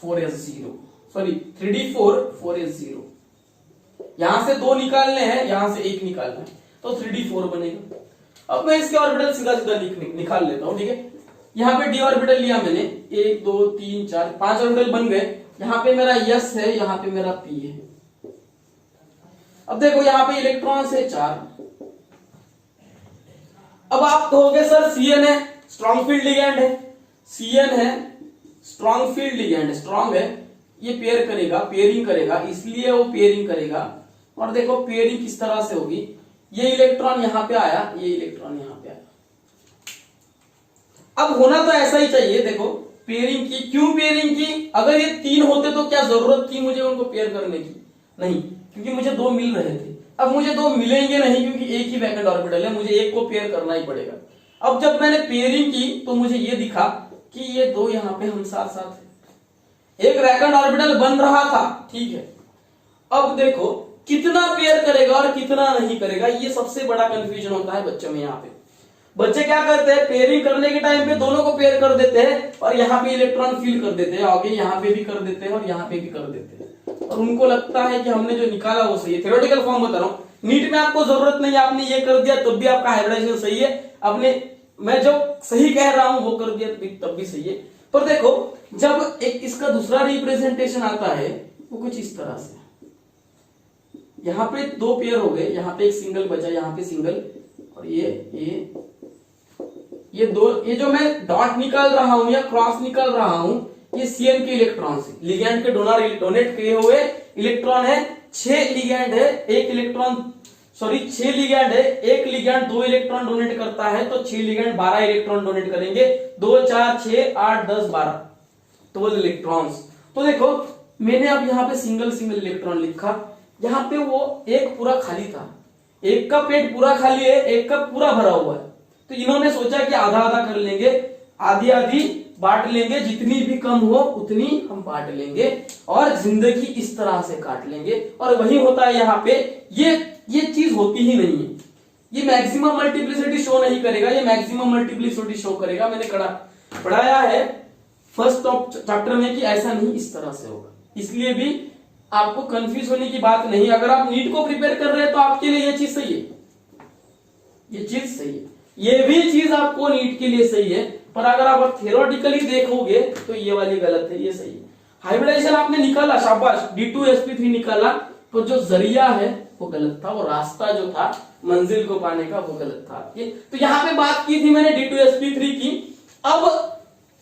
4s0। यहां से 2 निकालने हैं, यहां से 1 निकालना है, तो 3d4 बनेगा। अब मैं इसके ऑर्बिटल सीधा निकाल लेता हूं। ठीक है, यहां पे d ऑर्बिटल लिया मैंने, 1 2 3 4 5 ऑर्बिटल बन गए, यहां पे मेरा S है, यहां पे मेरा P है। अब देखो यहां पे इलेक्ट्रॉन्स है 4। अब आप कहोगे सर CN है, स्ट्रॉन्ग फील्ड लिगैंड है, CN है, स्ट्रॉन्ग फील्ड लिगैंड, स्ट्रॉन्ग है, ये पेयर करेगा, पेयरिंग करेगा, इसलिए वो पेयरिंग करेगा। और देखो पेयरिंग किस तरह से होगी, ये इलेक्ट्रॉन यहां पे आया, ये इलेक्ट्रॉन यहां पे आया। अब होना तो ऐसा ही चाहिए। देखो पेयरिंग की, क्यों पेयरिंग की? अगर ये 3 होते तो क्या जरूरत थी मुझे उनको पेयर करने की? नहीं, क्योंकि मुझे 2 मिल रहे थे। अब मुझे 2 मिलेंगे नहीं क्योंकि एक ही वैकेंट ऑर्बिटल है, मुझे एक को पेयर करना ही पड़ेगा। अब जब मैंने पेयरिंग की तो मुझे ये दिखा कि ये 2 यहां पे हम साथ साथ है, एक वैकेंट ऑर्बिटल बन रहा था, ठीक है। अब देखो कितना पेयर करेगा और कितना नहीं करेगा, ये सबसे बड़ा कंफ्यूजन होता है बच्चों में। यहाँ पे बच्चे क्या करते हैं, पेयरिंग करने के टाइम पे दोनों को पेयर कर देते हैं और यहाँ पे इलेक्ट्रॉन फिल कर देते हैं, आगे यहाँ पे भी कर देते हैं और यहाँ पे भी कर देते हैं, और उनको लगता है कि हमने जो निकाला वो सही है। थ्योरेटिकल फॉर्म बता रहा हूँ, नीट में आपको जरूरत नहीं है, आपने ये कर दिया तब भी आपका हाइब्रिडाइजेशन सही है, आपने मैं जो सही कह रहा हूं वो कर दिया तब भी सही है। पर देखो जब एक इसका दूसरा रिप्रेजेंटेशन आता है वो कुछ इस तरह से, यहाँ पे 2 पेयर हो गए, यहाँ पे एक सिंगल बचा, यहाँ पे सिंगल, और ये 2, ये जो मैं डॉट निकाल रहा हूं या क्रॉस निकाल रहा हूं, ये सीएन के इलेक्ट्रॉन से, लिगैंड के डोनेट किए हुए इलेक्ट्रॉन है। 6 लिगैंड है, 1 इलेक्ट्रॉन, सॉरी 6 लिगैंड है, 1 लिगैंड 2 इलेक्ट्रॉन डोनेट करता है, तो 6 लिगैंड 12 इलेक्ट्रॉन डोनेट करेंगे। 2 4 6 8 10 12 12 इलेक्ट्रॉन्स। तो देखो मैंने अब यहाँ पे सिंगल सिंगल इलेक्ट्रॉन लिखा, यहाँ पे वो एक पूरा खाली था, एक का पेट पूरा खाली है, एक का पूरा भरा हुआ है। तो इन्होंने सोचा कि आधा आधा कर लेंगे, आधी आधी बांट लेंगे, जितनी भी कम हो उतनी हम बांट लेंगे और जिंदगी इस तरह से काट लेंगे। और वही होता है यहाँ पे, ये चीज होती ही नहीं है, ये मैक्सिमम मल्टीप्लिसिटी शो नहीं करेगा, ये मैक्सिमम मल्टीप्लिसिटी शो करेगा। मैंने पढ़ाया है फर्स्ट चैप्टर में कि ऐसा नहीं, इस तरह से होगा। इसलिए भी आपको कंफ्यूज होने की बात नहीं, अगर आप नीट को प्रिपेयर कर रहे हैं तो आपके लिए ये चीज सही है, ये चीज सही है, ये भी चीज आपको नीट के लिए सही है। पर अगर आप थियोरेटिकली देखोगे तो ये वाली गलत है, ये सही है। हाइब्रिडाइजेशन आपने निकाला, शाबाश, D2sp3 निकाला, तो जो जरिया है वो गलत था, वो रास्ता जो था मंजिल को पाने का वो गलत था। तो यहाँ पे बात की थी मैंने D2sp3 की। अब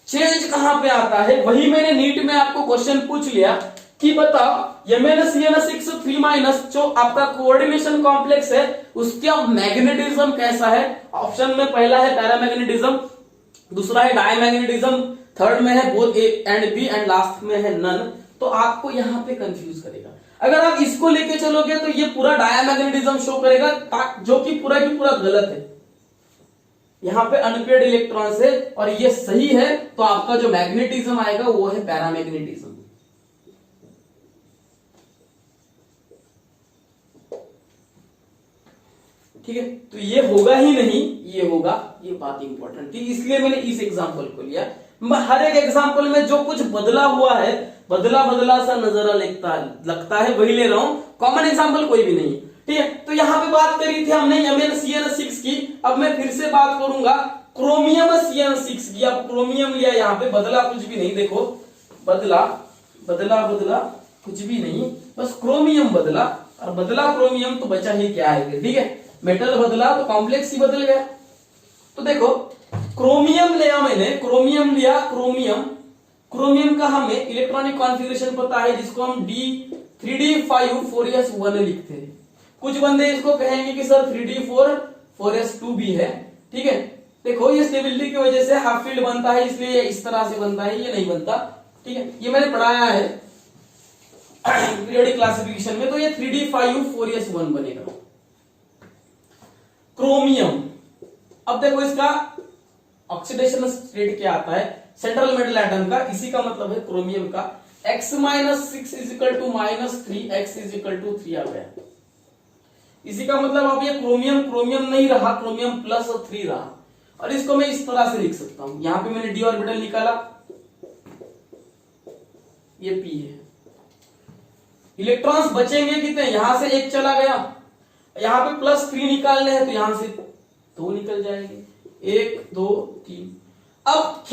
चेंज कहां पे आता है, वही मैंने नीट में आपको क्वेश्चन पूछ लिया कि बताओ MnCnS6 3- जो आपका कोऑर्डिनेशन कॉम्प्लेक्स है उसका मैग्नेटिज्म कैसा है। ऑप्शन में पहला है पैरामैग्नेटिज्म, दूसरा है डायमैग्नेटिज्म, थर्ड में है both A and B, and last में है नन। तो आपको यहाँ पे कंफ्यूज करेगा। अगर आप इसको लेके चलोगे तो ये पूरा डायमैग्नेटिज्म शो करेगा, जो कि पूरा की पूरा गलत है। यहाँ पे अनपेयर्ड इलेक्ट्रॉन्स है और ये सही है, तो आपका जो मैग्नेटिज्म आएगा वो है पैरामैग्नेटिज्म। ठीक है, तो ये होगा ही नहीं, ये होगा, ये बात इंपॉर्टेंट थी, इसलिए मैंने इस एग्जांपल को लिया। हर एक एग्जांपल में जो कुछ बदला हुआ है, बदला बदला सा नजरा लगता है वही ले रहा हूं, कॉमन एग्जांपल कोई भी नहीं। ठीक है, तो यहां पे बात करी थी हमने MnCn6 की, अब मैं फिर से बात करूंगा क्रोमियम CN6 की। अब क्रोमियम लिया, यहाँ पे बदला कुछ भी नहीं, देखो बदला बदला बदला कुछ भी नहीं, बस क्रोमियम बदला, और बदला क्रोमियम तो बचा ही क्या है। ठीक है, मेटल बदला तो कॉम्प्लेक्स ही बदल गया। तो देखो क्रोमियम लिया मैंने, क्रोमियम लिया, क्रोमियम का हमें इलेक्ट्रॉनिक कॉन्फ़िगरेशन पता है, जिसको हम D3D5 4s1 लिखते हैं। कुछ बंदे इसको कहेंगे कि सर 3D4 4s2 भी है। ठीक है, देखो ये स्टेबिलिटी की वजह से हाफ फील्ड बनता है, इसलिए ये इस तरह से बनता है, ये नहीं बनता। ठीक है, ये मैंने पढ़ाया है पीरियोडिक क्लासिफिकेशन में, तो ये 3D5 4s1 बनेगा क्रोमियम। अब देखो इसका ऑक्सीडेशन स्टेट क्या आता है, सेंट्रल मेटल एटम का, इसी का मतलब है क्रोमियम का x - 6 - 3x 3 आ गया। इसी का मतलब अब ये क्रोमियम नहीं रहा, क्रोमियम +3 रहा, और इसको मैं इस तरह से लिख सकता हूं। यहां पे मैंने d ऑर्बिटल निकाला, ये p है। इलेक्ट्रॉन्स बचेंगे कितने, यहां से एक चला गया, यहां पे +3 निकालने हैं तो यहां से 2 निकल जाएंगे, 1 2 3। अब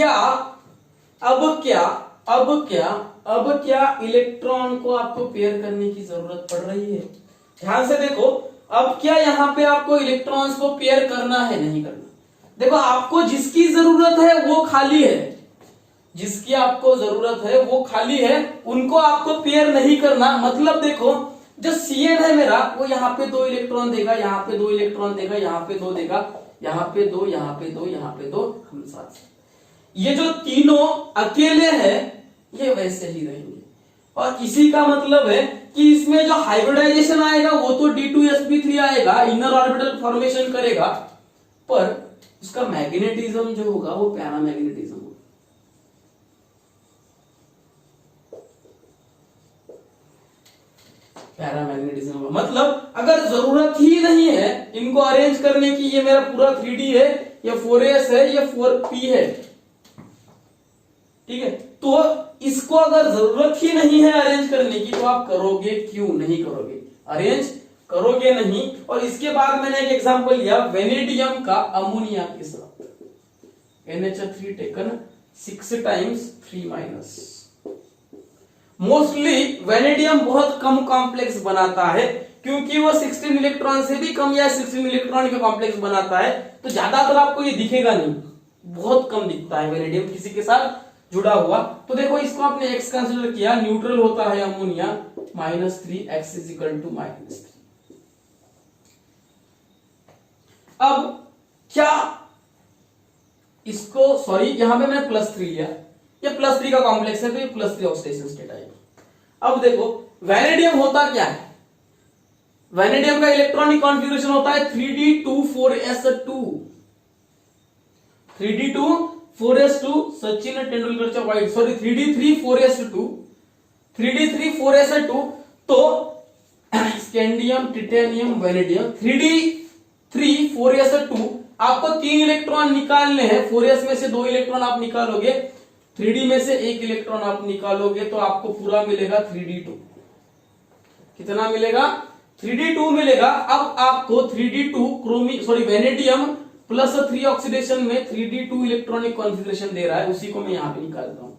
क्या इलेक्ट्रॉन को आपको पेयर करने की जरूरत पड़ रही है? ध्यान से देखो, अब क्या यहां पे आपको इलेक्ट्रॉन्स को पेयर करना है, नहीं करना। देखो आपको जिसकी जरूरत है वो खाली है, जिसकी आपको जरूरत है वो खाली है, उनको आपको पेयर नहीं करना। मतलब देखो जो Cn है मेरा वो यहाँ पे 2 इलेक्ट्रॉन देगा, यहाँ पे 2 इलेक्ट्रॉन देगा, यहाँ पे 2 देगा, यहाँ पे 2, यहाँ पे 2, यहाँ पे 2, हम साथ। ये जो तीनों अकेले हैं ये वैसे ही रहेंगे। और इसी का मतलब है कि इसमें जो हाइब्रिडाइजेशन आएगा वो तो D2sp3 आएगा, इनर ऑर्बिटल फॉर्मेशन करेगा, पर उसका मैग्नेटिज्म जो होगा वो पैरामैग्नेटिज्म होगा। पैरामैग्नेटिज्म होगा मतलब अगर जरूरत ही नहीं है इनको अरेंज करने की, ये मेरा पूरा 3D है, ये 4s है, ये 4p है, ठीक है, तो इसको अगर जरूरत ही नहीं है अरेंज करने की तो आप करोगे क्यों? नहीं करोगे, अरेंज करोगे नहीं। और इसके बाद मैंने एक एग्जांपल लिया वेनेडियम का अमोनिया के साथ, NH3 taken 6 times 3-। Mostly vanadium बहुत कम कॉम्प्लेक्स बनाता है क्योंकि वो 16 इलेक्ट्रॉन से भी कम या 16 इलेक्ट्रॉन के कॉम्प्लेक्स बनाता है, तो ज्यादातर आपको ये दिखेगा नहीं, बहुत कम दिखता है वेनेडियम किसी के साथ जुड़ा हुआ। तो देखो इसको आपने x कंसीडर किया, न्यूट्रल होता है अमोनिया -3, x -3। अब क्या इसको, सॉरी यहां पे मैंने +3 लिया, ये +3 का कॉम्प्लेक्स है तो ये +3 ऑक्सीडेशन स्टेट आएगा। अब देखो वेनेडियम होता क्या है, वेनेडियम का इलेक्ट्रॉनिक कॉन्फ़िगरेशन होता है 3d24s2, 3d24s2 Sachin तेंदुलकरच्या white, sorry 3d34s2, 3d34s2, तो स्कैंडियम टिटेनियम वेनेडियम 3d34s2, आपको 3 इलेक्ट्रॉन निकालने हैं, 4s में से 2 इलेक्ट्रॉन आप निकालोगे, 3d में से 1 इलेक्ट्रॉन आप निकालोगे तो आपको पूरा मिलेगा 3d2। कितना मिलेगा? 3d2 मिलेगा। अब आपको 3d2 वेनेडियम +3 ऑक्सीडेशन में 3d2 इलेक्ट्रॉनिक कॉन्फ़िगरेशन दे रहा है, उसी को मैं यहां पे निकालता हूं।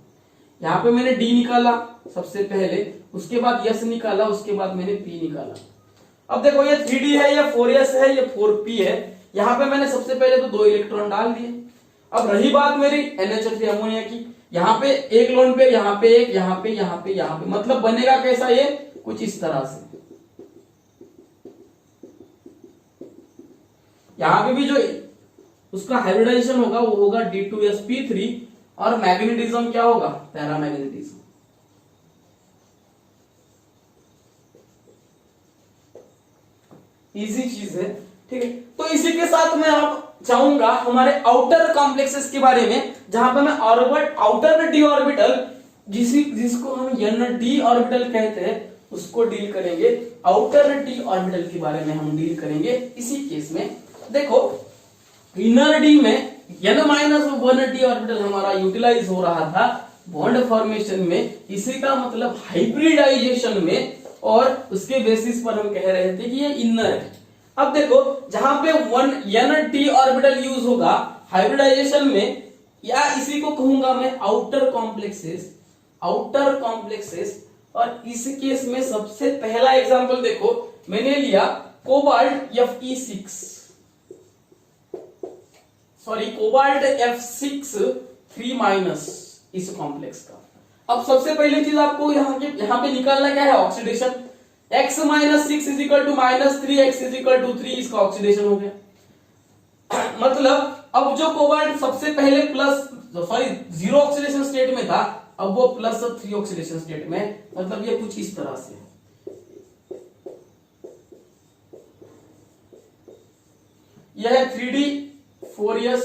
यहां पे मैंने d निकाला सबसे पहले, उसके बाद s निकाला, उसके बाद मैंने p निकाला। अब देखो ये 3d है, ये 4s है, ये 4p है, यहां पे मैंने सबसे पहले तो 2 इलेक्ट्रॉन डाल दिए। अब रही बात मेरी NH3 अमोनिया की, यहां पे एक लोन पेयर, यहां पे एक, यहां पे, यहां पे, यहां पे, मतलब बनेगा कैसा, ये कुछ इस तरह से। यहां पे भी जो उसका हाइब्रिडाइजेशन होगा वो होगा D2sp3 और मैग्नेटिज्म क्या होगा? पैरामैग्नेटिज्म। इजी चीज है, ठीक है। तो इसी के साथ मैं आप चाहूंगा हमारे आउटर कॉम्प्लेक्सेस के बारे में, जहां पर मैं आउटर d ऑर्बिटल जिसको हम Nd ऑर्बिटल कहते हैं उसको डील करेंगे। आउटर d ऑर्बिटल के बारे में हम डील करेंगे इसी केस में। देखो इनर डी में n-1d ऑर्बिटल हमारा यूटिलाइज हो रहा था बॉन्ड फॉर्मेशन में, इसी का मतलब हाइब्रिडाइजेशन में, और उसके बेसिस पर हम कह रहे थे कि ये इनर है। अब देखो जहां पे Nd ऑर्बिटल यूज होगा हाइब्रिडाइजेशन में, या इसी को कहूंगा मैं आउटर कॉम्प्लेक्सेस, और इस केस में सबसे पहला एग्जांपल देखो मैंने लिया cobalt Fe6, sorry cobalt F6 3- इस कॉम्प्लेक्स का। अब सबसे पहली चीज आपको यहाँ पे निकालना क्या है? ऑक्सीडेशन। x - 6 = -3, x = 3, इसका ऑक्सीडेशन हो गया। मतलब अब जो कोबाल्ट सबसे पहले जीरो ऑक्सीडेशन स्टेट में था, अब वो +3 ऑक्सीडेशन स्टेट में, मतलब ये कुछ इस तरह से है। यह है 3d 4s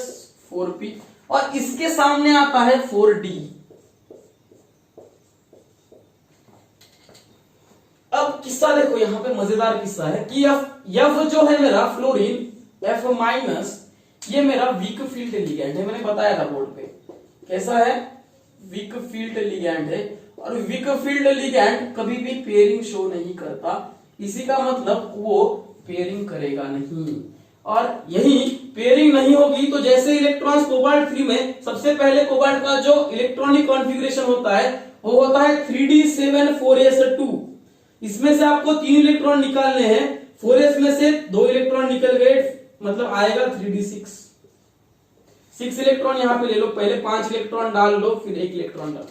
4p, और इसके सामने आता है 4d। अब किस्सा देखो, यहां पे मजेदार किस्सा है कि F जो है मेरा फ्लोरीन F-, ये मेरा वीक फील्ड लिगैंड है। मैंने बताया था बोर्ड पे कैसा है, वीक फील्ड लिगैंड है, और वीक फील्ड लिगैंड कभी भी पेयरिंग शो नहीं करता। इसी का मतलब वो पेयरिंग करेगा नहीं, और यही पेयरिंग नहीं होगी तो जैसे इलेक्ट्रॉन्स कोबाल्ट 3 में सबसे पहले कोबाल्ट का जो इलेक्ट्रॉनिक कॉन्फ़िगरेशन होता है वो होता है 3d7 4s2। इसमें से आपको 3 इलेक्ट्रॉन निकालने हैं, 4s में से 2 इलेक्ट्रॉन निकल गए, मतलब आएगा 3d6। 6 इलेक्ट्रॉन यहाँ पे ले लो, पहले 5 इलेक्ट्रॉन डाल लो, फिर 1 इलेक्ट्रॉन डालो।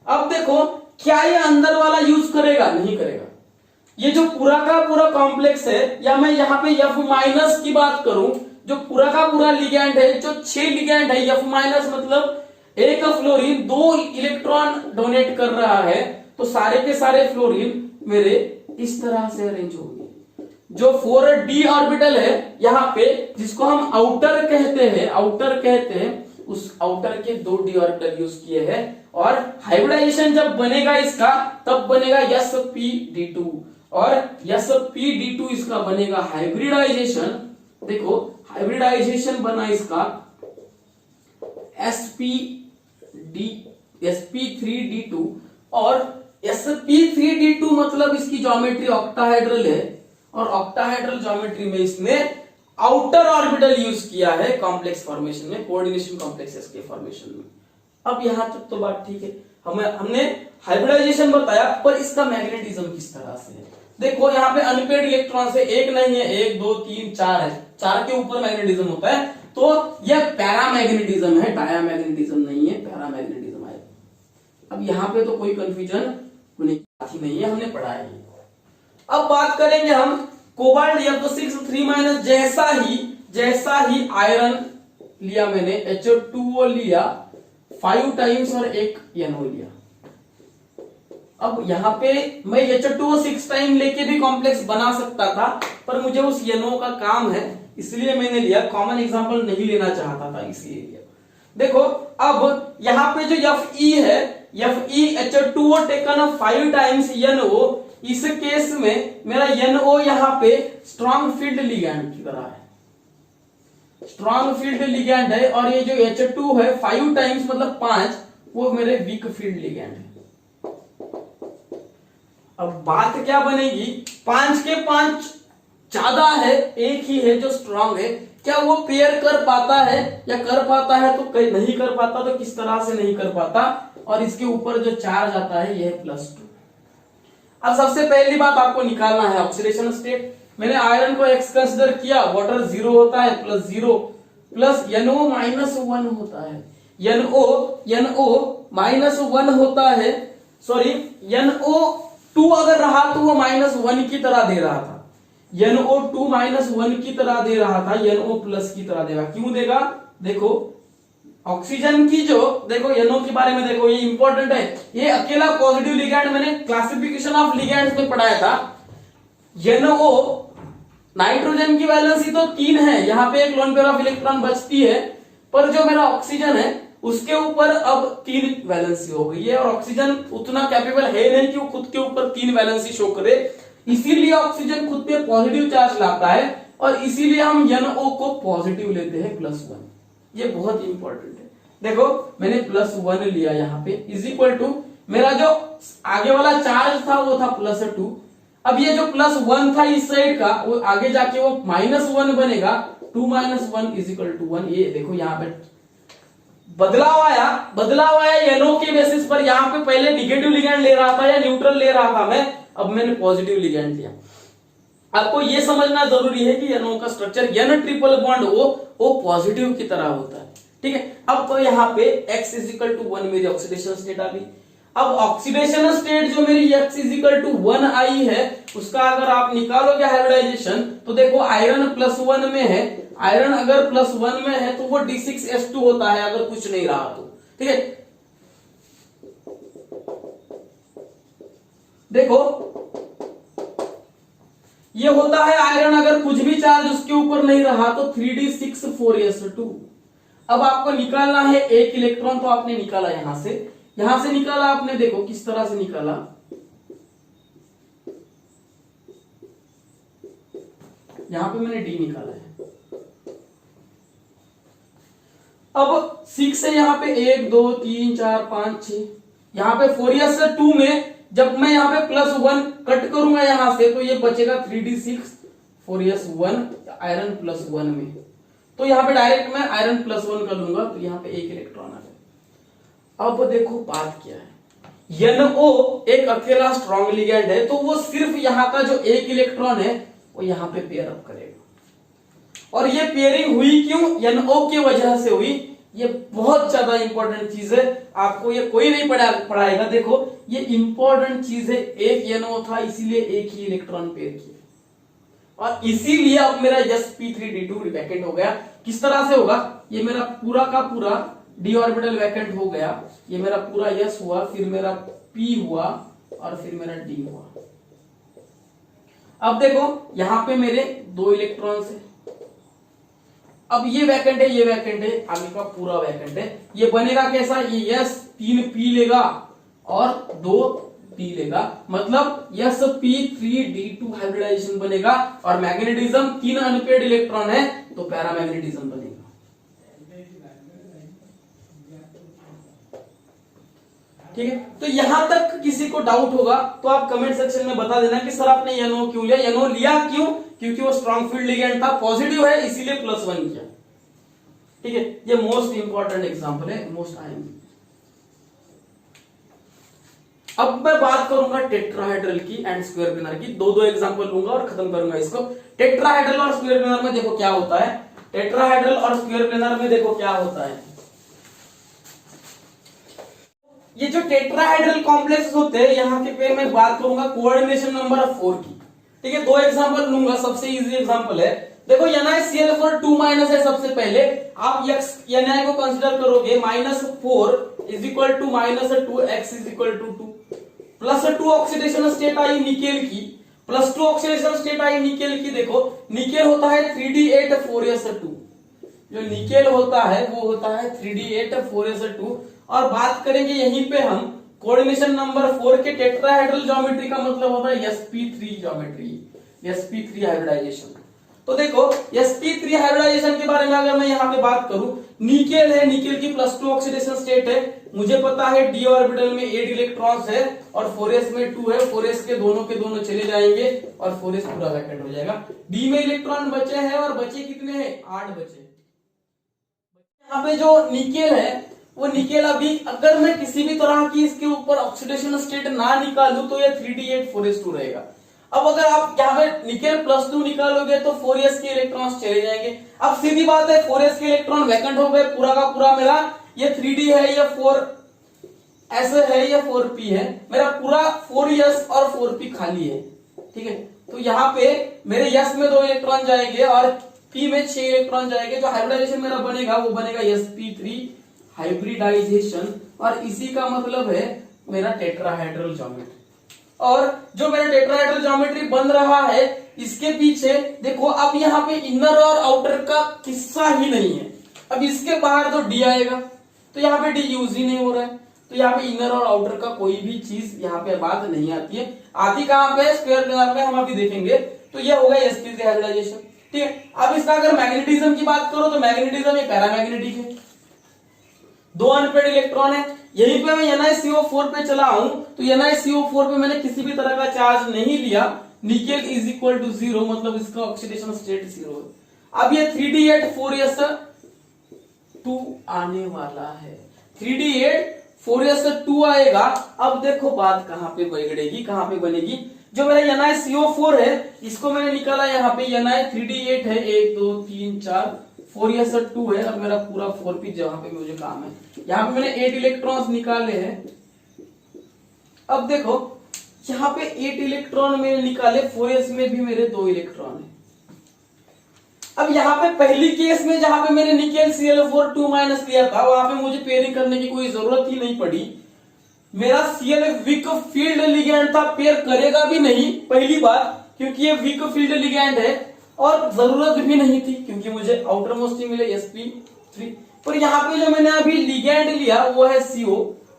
अब देखो क्या ये अंदर वाला यूज करेगा? नहीं करेगा। ये जो पूरा का पूरा कॉम्प्लेक्स है, या मैं यहाँ पे F माइनस की बात करूं, जो पूरा का पूरा लिगैंड है, जो 6 लिगैंड है, F माइनस मतलब एक फ्लोरीन 2 इलेक्ट्रॉन डोनेट कर रहा है, तो सारे के सारे फ्लोरीन मेरे इस तरह से अरेंज होंगे। जो 4d ऑर्बिटल है यहाँ पे, जिसको हम आउटर कहते हैं, उस आउटर के 2d ऑर्बिटल यूज किए हैं, और हाइब्रिडाइजेशन जब बनेगा इसका, तब बनेगा sp_d2, और sp_d2 इसका बनेगा हाइब्रिडाइजेशन। देखो हाइब्रिडाइजेशन बना इसका sp3d2, और sp3d2 मतलब इसकी ज्योमेट्री ऑक्टाहेड्रल है, और ऑक्टाहेड्रल ज्योमेट्री में इसने आउटर ऑर्बिटल यूज किया है कॉम्प्लेक्स फॉर्मेशन में, कोऑर्डिनेशन कॉम्प्लेक्सेस के फॉर्मेशन में। अब यहां तक तो बात ठीक है, हमने हाइब्रिडाइजेशन बताया, पर इसका मैग्नेटिज्म किस तरह से है? देखो यहाँ पे अनपेड इलेक्ट्रॉन से एक नहीं है, 1 2 3 4 है, 4 के ऊपर मैग्नेटिज्म होता है, तो यह पैरामैग्नेटिज्म है, डायामैग्नेटिज्म नहीं है, पैरामैग्नेटिज्म है। अब यहाँ पे तो कोई कंफ्यूजन होने की बात ही नहीं है, हमने पढ़ा है। अब बात करेंगे हम कोबाल्ट F6 3- जैसा ही आयरन लिया मैंने, H2O लिया 5 टाइम्स और एक NO लिया। अब यहाँ पे मैं H2O 6 टाइम लेके भी कॉम्प्लेक्स बना सकता था, पर मुझे उस NO का काम है, इसलिए मैंने लिया। कॉमन एग्जांपल नहीं लेना चाहता था, इसलिए लिया। देखो अब यहाँ पे जो Fe है, Fe H2O taken 5 times NO, इस केस में मेरा NO यहाँ पे स्ट्रॉन्ग फील्ड लिगैंड की तरह है, स्ट्रॉन्ग फील्ड लिगैंड है, और ये जो H2 है 5 टाइम्स मतलब 5, वो मेरे वीक फील्ड लिगैंड है। अब बात क्या बनेगी, 5 के 5 ज्यादा है, एक ही है जो स्ट्रॉन्ग है, क्या वो पेयर कर पाता है, या कर पाता है तो नहीं कर पाता, तो किस तरह से नहीं कर पाता, और इसके ऊपर जो चार्ज आता है यह +2। अब सबसे पहली बात आपको निकालना है ऑक्सीडेशन स्टेट। मैंने आयरन को x कंसीडर किया, वाटर 0 होता है, +0 प्लस NO -1 होता है, NO -1 होता है, सॉरी NO2 अगर रहा तो वो -1 की तरह दे रहा था, NO2 -1 की तरह दे रहा था, NO+ की तरह देगा। क्यों देगा? देखो ऑक्सीजन की जो, देखो NO के बारे में देखो, ये इंपॉर्टेंट है, ये अकेला पॉजिटिव लिगैंड मैंने क्लासिफिकेशन ऑफ लिगैंड्स में पढ़ाया था। NO नाइट्रोजन की वैलेंसी तो 3 है, यहाँ पे एक लोन पेयर ऑफ इलेक्ट्रॉन बचती है, पर जो मेरा ऑक्सीजन है उसके ऊपर अब 3 वैलेंसी हो गई है, और ऑक्सीजन उतना कैपेबल है नहीं कि वो खुद के ऊपर 3 वैलेंसी शो करे, इसीलिए ऑक्सीजन खुद पे पॉजिटिव चार्ज लाता है, और इसीलिए हम NO को पॉजिटिव लेते हैं +1। ये बहुत इंपॉर्टेंट है। देखो मैंने +1 लिया यहाँ पे, इज इक्वल टू मेरा जो आगे वाला चार्ज था वो था +2, अब ये जो +1 था इस साइड का, वो आगे जाके वो -1 बनेगा, 2 - 1 = 1। ये देखो यहाँ पे बदलाव आया NO के बेसिस पर। यहाँ पे पहले निगेटिव लिगैंड ले रहा था या न्यूट्रल ले रहा था मैं, अब मैंने पॉजिटिव लिगैंड लिया। आपको ये समझना जरूरी है कि NO का structure N triple bond O positive की तरह होता है, ठीक है। अब तो यहाँ पे x = 1 मेरी ऑक्सीडेशन स्टेट आ गई। अब ऑक्सीडेशन स्टेट जो मेरी x = 1 आई है, उसका अगर आप निकालोगे हाइब्रिडाइजेशन, तो देखो आयरन +1 में है, आयरन अगर +1 में है तो वो D6S2 होता है, अगर कुछ नहीं रहा तो, ठीक है। देखो ये होता है आयरन, अगर कुछ भी चार्ज उसके ऊपर नहीं रहा तो 3d6 4s2। अब आपको निकालना है 1 इलेक्ट्रॉन, तो आपने निकाला यहां से निकाला आपने, देखो किस तरह से निकाला, यहां पे मैंने D निकाला है। अब 6 से यहां पे 1 2 3 4 5 6, यहां पे 4s2 में जब मैं यहाँ पे +1 कट करूंगा यहां से, तो ये बचेगा 3d6 4s1 आयरन +1 में, तो यहाँ पे डायरेक्ट मैं आयरन +1 कर लूंगा, तो यहाँ पे 1 इलेक्ट्रॉन आ गया। अब देखो बात क्या है, NO एक अकेला स्ट्रॉन्ग लिगैंड है, तो वो सिर्फ यहाँ का जो 1 इलेक्ट्रॉन है वो यहाँ पे पेयर अप करेगा, और ये पेयरिंग हुई क्यों? NO की वजह से हुई, ये बहुत ज्यादा इंपॉर्टेंट चीज है, आपको ये कोई नहीं पढ़ाएगा। देखो ये इंपॉर्टेंट चीज है, एक NO था इसीलिए एक ही इलेक्ट्रॉन पेयर किया और इसीलिए अब मेरा sp3d2 वैकेंट हो गया। किस तरह से होगा, ये मेरा पूरा का पूरा d ऑर्बिटल वैकेंट हो गया, ये मेरा पूरा s हुआ, फिर मेरा p हुआ और फिर मेरा d हुआ। अब देखो यहां पे मेरे 2 इलेक्ट्रॉन्स है, अब ये वैकेंट है, ये वैकेंट है, आगे का पूरा वैकेंट है। ये बनेगा कैसा, ये s 3p लेगा और 2d लेगा, मतलब sp3d2 हाइब्रिडाइजेशन बनेगा और मैग्नेटिज्म 3 अनपेयर्ड इलेक्ट्रॉन है तो पैरामैग्नेटिज्म बनेगा। ठीक है, तो यहां तक किसी को डाउट होगा तो आप कमेंट सेक्शन में बता देना कि सर आपने NO क्यों लिया। NO लिया क्यों, क्योंकि वो स्ट्रॉन्ग फील्ड लिगेंड था, पॉजिटिव है इसीलिए +1 किया। ठीक है, ये मोस्ट इंपॉर्टेंट एग्जांपल है, मोस्ट आईएम। अब मैं बात करूंगा टेट्राहेड्रल की एंड स्क्वायर प्लेनर की, दो एग्जांपल लूंगा और खत्म करूंगा इसको। टेट्राहेड्रल और स्क्वायर प्लेनर में देखो क्या होता है, टेट्राहेड्रल और स्क्वायर प्लेनर में देखो क्या होता है। ये जो टेट्राहेड्रल कॉम्प्लेक्स होते हैं, यहाँ के पे मैं बात करूंगा कोऑर्डिनेशन नंबर 4 की। ठीक है, 2 एग्जांपल लूंगा, सबसे इजी एग्जांपल है। देखो NiCl4 है, सबसे पहले आप Ni को कंसीडर करोगे -4 is equal to -2x is equal to 2 +2 oxidation state आई निकेल की, +2 ऑक्सीडेशन स्टेट आई निकेल की। देखो निकेल होता है 3d8 जो निकेल होता है वो होता है 3d8 और बात करेंगे यहीं पे हम कोऑर्डिनेशन नंबर 4 के टेट्राहेड्रल ज्योमेट्री का मतलब होता है sp3 ज्योमेट्री, sp3 हाइब्रिडाइजेशन। तो देखो sp3 हाइब्रिडाइजेशन के बारे में अगर मैं यहाँ पे बात करूं, निकेल है, निकेल की +2 ऑक्सीडेशन स्टेट है, मुझे पता है d ऑर्बिटल में 8 इलेक्ट्रॉन्स है और 4s में 2 है, 4s के दोनों चले जाएंगे और 4s पूरा वैकेंट हो जाएगा। d में इलेक्ट्रॉन बचे हैं और बचे कितने हैं, 8 बचे। यहाँ पे जो निकेल है वो निकेल अभी अगर मैं किसी भी तरह की इसके ऊपर ऑक्सीडेशन स्टेट ना निकालूं तो ये 3d8 रहेगा। अब अगर आप यहाँ पे निकेल +2 निकालोगे तो 4s के इलेक्ट्रॉन्स चले जाएंगे। अब सीधी बात है 4s के इलेक्ट्रॉन वैकेंट हो गए, पूरा का पूरा मेरा ये 3d है, ये 4s है, ये 4p है, मेरा पूरा 4s और 4p खाली है। ठीक है, तो यहाँ पे मेरे s में 2 इलेक्ट्रॉन जाएंगे और p में 6 इलेक्ट्रॉन जाएंगे। जो हाइब्रिडाइजेशन मेरा बनेगा वो बनेगा sp3 हाइब्रिडाइजेशन और इसी का मतलब है मेरा टेट्राहेड्रल ज्योमेट्री। और जो मेरा टेट्राहेड्रल ज्योमेट्री बन रहा है इसके पीछे देखो, अब यहाँ पे इनर और आउटर का किस्सा ही नहीं है। अब इसके बाहर तो d आएगा तो यहाँ पे d यूज ही नहीं हो रहा है, तो यहाँ पे इनर और आउटर का कोई भी चीज यहाँ पे बात नहीं आती है। आती कहाँ पे, स्क्वायर प्लेनर में, हम अभी देखेंगे। तो ये होगा sp3 हाइब्रिडाइजेशन। ठीक है, अब इसका अगर मैग्नेटिज्म की बात करो तो मैग्नेटिज्म ये पैरामैग्नेटिक है, 2 अनपेयर्ड इलेक्ट्रॉन है। यहीं पे मैं NiCO4 पे चला हूं तो NiCO4 पे मैंने किसी भी तरह का चार्ज नहीं लिया, निकेल इज इक्वल टू 0, मतलब इसका ऑक्सीडेशन स्टेट 0 है। अब ये 3d8 आने वाला है, 3d8 आएगा। अब देखो बात कहां पे बिगड़ेगी, कहां पे बनेगी। जो मेरा NiCO4 है इसको मैंने निकाला, यहाँ पे Ni3d8 है, 1 2 3 4 4s2 है। अब मेरा पूरा 4p जहां पे मुझे काम है, यहाँ पे मैंने 8 इलेक्ट्रॉन्स निकाले हैं। अब देखो यहाँ पे 8 इलेक्ट्रॉन मैंने निकाले, 4s में भी मेरे 2 इलेक्ट्रॉन है। अब यहाँ पे पहली केस में जहां पे मैंने निकेल Cl4 लिया था वहां पे मुझे पेयरिंग करने की कोई जरूरत ही नहीं पड़ी। मेरा Cl वीक फील्ड लिगेंड था, पेयर करेगा भी नहीं पहली बात, क्योंकि ये वीक फील्ड लिगेंड है और जरूरत भी नहीं थी क्योंकि मुझे आउटर मोस्ट मिले sp3। पर यहाँ पे जो मैंने अभी लिगेंड लिया वो है CO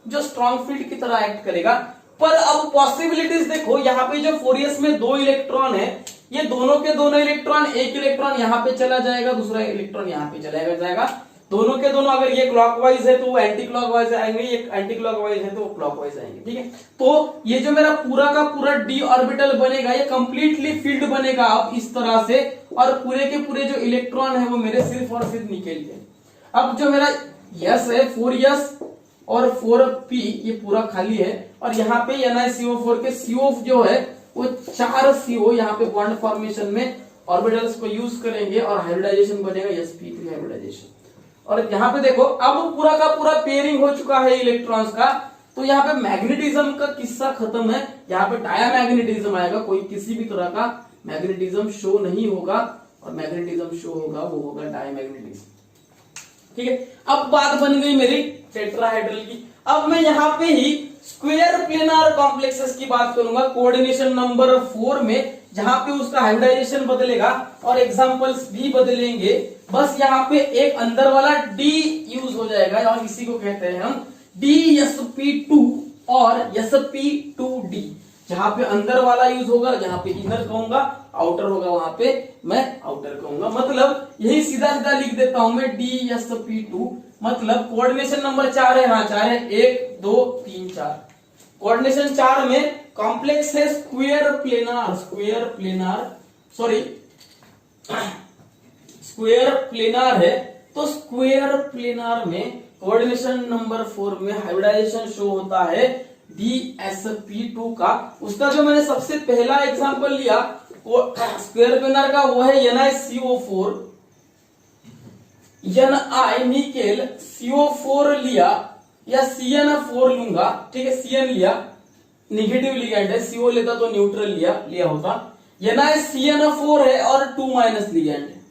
जो स्ट्रॉन्ग फील्ड की तरह एक्ट करेगा। पर अब पॉसिबिलिटीज देखो, यहाँ पे जो 4s में 2 इलेक्ट्रॉन है, ये दोनों के दोनों इलेक्ट्रॉन, एक इलेक्ट्रॉन यहाँ पे चला जाएगा, दूसरा इलेक्ट्रॉन यहाँ पे चला जाएगा। दोनों के दोनों, अगर ये क्लॉकवाइज है तो वो एंटी क्लॉकवाइज आएंगे, ये एंटी क्लॉकवाइज है तो वो क्लॉकवाइज आएंगे। ठीक है, तो ये जो मेरा पूरा का पूरा d ऑर्बिटल बनेगा ये कंप्लीटली फील्ड बनेगा अब इस तरह से, और पूरे के पूरे जो इलेक्ट्रॉन है वो मेरे सिर्फ और सिर्फ निकेल के। अब जो मेरा s है 4s और 4p ये पूरा खाली है, और यहाँ पे NiCO4 के CO जो है वो 4 CO यहाँ पे बॉन्ड फॉर्मेशन में ऑर्बिटल्स को यूज करेंगे और हाइब्रिडाइजेशन बनेगा sp3 हाइब्रिडाइजेशन। और यहाँ पे देखो अब पूरा का पूरा पेयरिंग हो चुका है इलेक्ट्रॉन्स का, तो यहाँ पे मैग्नेटिज्म का किस्सा खत्म है, यहाँ पे डायामैग्नेटिज्म आएगा, कोई किसी भी तरह का मैग्नेटिज्म शो नहीं होगा, और मैग्नेटिज्म शो होगा वो होगा डायमैग्नेटिज्म। ठीक है, अब बात बन गई मेरी टेट्राहेड्रल की। अब मैं यहाँ पे ही स्क्वायर प्लेनार कॉम्प्लेक्सेस की बात करूंगा कोऑर्डिनेशन नंबर 4 में, जहां पे उसका हाइब्रिडाइजेशन बदलेगा और एग्जांपल्स भी बदलेंगे। बस यहाँ पे एक अंदर वाला डी यूज हो जाएगा और इसी को कहते हैं हम DsP2 और sp2d। जहां पे अंदर वाला यूज होगा, जहां पे इनर कहूंगा, आउटर होगा वहां पे मैं आउटर कहूंगा। मतलब यही सीधा सीधा लिख देता हूं मैं DsP2, मतलब कोऑर्डिनेशन नंबर 4 है, हाँ 4 है, 1 2 3 4। कोऑर्डिनेशन 4 में कॉम्प्लेक्स है स्क्वायर प्लेनार है, तो स्क्वायर प्लेनार में कोऑर्डिनेशन नंबर 4 में हाइब्रिडाइजेशन शो होता है DsP2 का। उसका जो मैंने सबसे पहला एग्जांपल लिया स्क्वायर प्लेनार का वो है NiCO4, Ni निकेल CO4 लिया या CnF4 लूंगा, ठीक है, Cn लिया निगेटिव लिगेंड है, CO लेता तो न्यूट्रल लिया होता, NiCnF4 है और 2- लिगेंड है,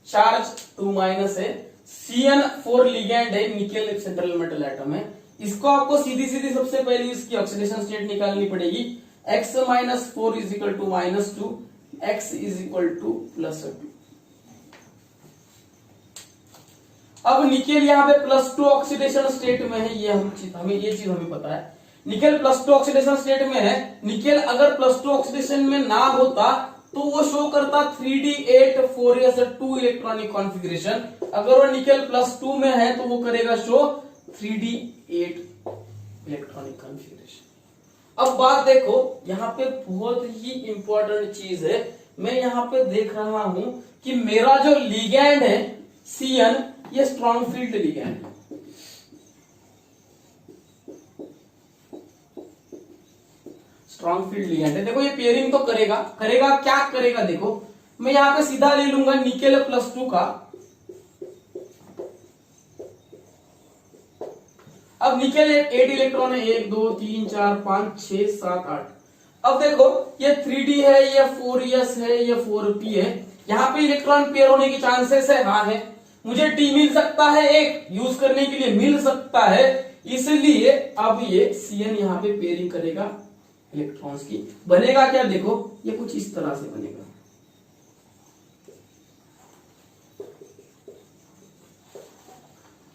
चार्ज 2- है, Cn4 लिगेंड है, निकेल सेंट्रल मेटल एटम है। इसको आपको सीधी सीधी सबसे पहले इसकी ऑक्सीडेशन स्टेट निकालनी पड़ेगी, x - 4 = -2, x = +2। अब निकेल यहाँ पे +2 ऑक्सीडेशन स्टेट में है, ये ये चीज हमें पता है, निकेल +2 ऑक्सीडेशन स्टेट में है। निकेल अगर +2 ऑक्सीडेशन में ना होता तो वो शो करता 3d8 4s 2 इलेक्ट्रॉनिक कॉन्फ़िगरेशन, अगर वो निकेल +2 में है तो वो करेगा शो 3d8 इलेक्ट्रॉनिक कॉन्फ़िगरेशन। अब बात देखो, यहाँ पे बहुत ही इंपॉर्टेंट चीज है, मैं यहाँ पे देख रहा हूं कि मेरा जो लिगैंड है Cn, ये स्ट्रॉन्ग फील्ड लिगैंड है। स्ट्रॉन्ग फील्ड लिगैंड है, देखो ये पेयरिंग तो करेगा क्या करेगा, देखो मैं यहाँ पे सीधा ले लूंगा निकेल +2 का। अब निकेल 8 इलेक्ट्रॉन है, 1 2 3 4 5 6 7 8। अब देखो ये 3d है, ये 4s है, ये 4p है, यहाँ पे इलेक्ट्रॉन पेयर होने की चांसेस है, हाँ है। मुझे d मिल सकता है, एक यूज करने के लिए मिल सकता है, इसलिए अब ये Cn यहाँ पे पेयरिंग करेगा इलेक्ट्रॉन्स की। बनेगा क्या, देखो ये कुछ इस तरह से बनेगा।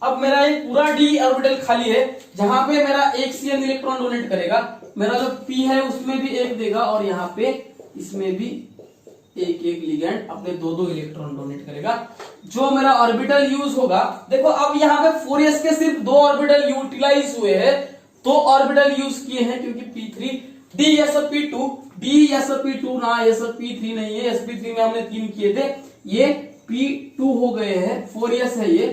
अब मेरा एक पूरा d ऑर्बिटल खाली है, जहां पे मेरा एक Cn इलेक्ट्रॉन डोनेट करेगा, मेरा जो p है उसमें भी एक देगा, और यहाँ पे इसमें भी एक लिगेंड अपने 2 इलेक्ट्रॉन डोनेट करेगा। जो मेरा ऑर्बिटल यूज होगा, देखो अब यहाँ पे 4s के सिर्फ 2 ऑर्बिटल यूटिलाइज हुए हैं, 2 ऑर्बिटल यूज किए हैं, क्योंकि p3 DsP2 ना sp3 नहीं है, sp3 में हमने 3 किए थे, ये p2 हो गए हैं, 4s है ये,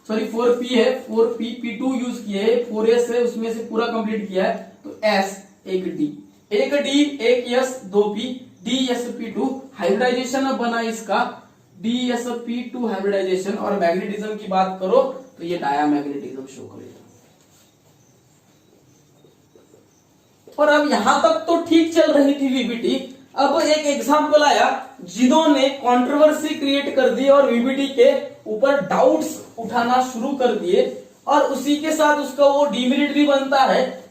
सॉरी 4p है, 4p p2 यूज किए है, 4s है उसमें से पूरा कंप्लीट किया है, तो s एक d एक s 2p DsP2 हाइब्रिडाइजेशन बना इसका DsP2 हाइब्रिडाइजेशन। और मैग्नेटिज्म की बात करो तो ये डायामैग्नेटिज्म शो करेगा। और अब यहां तक तो ठीक चल रही थी वीबीटी, अब एक एग्जांपल आया जिन्होंने कंट्रोवर्सी क्रिएट कर दी और वीबीटी के ऊपर डाउट्स उठाना शुरू कर दिए, और उसी के साथ उसका वो डिमेरिट भी बनता है।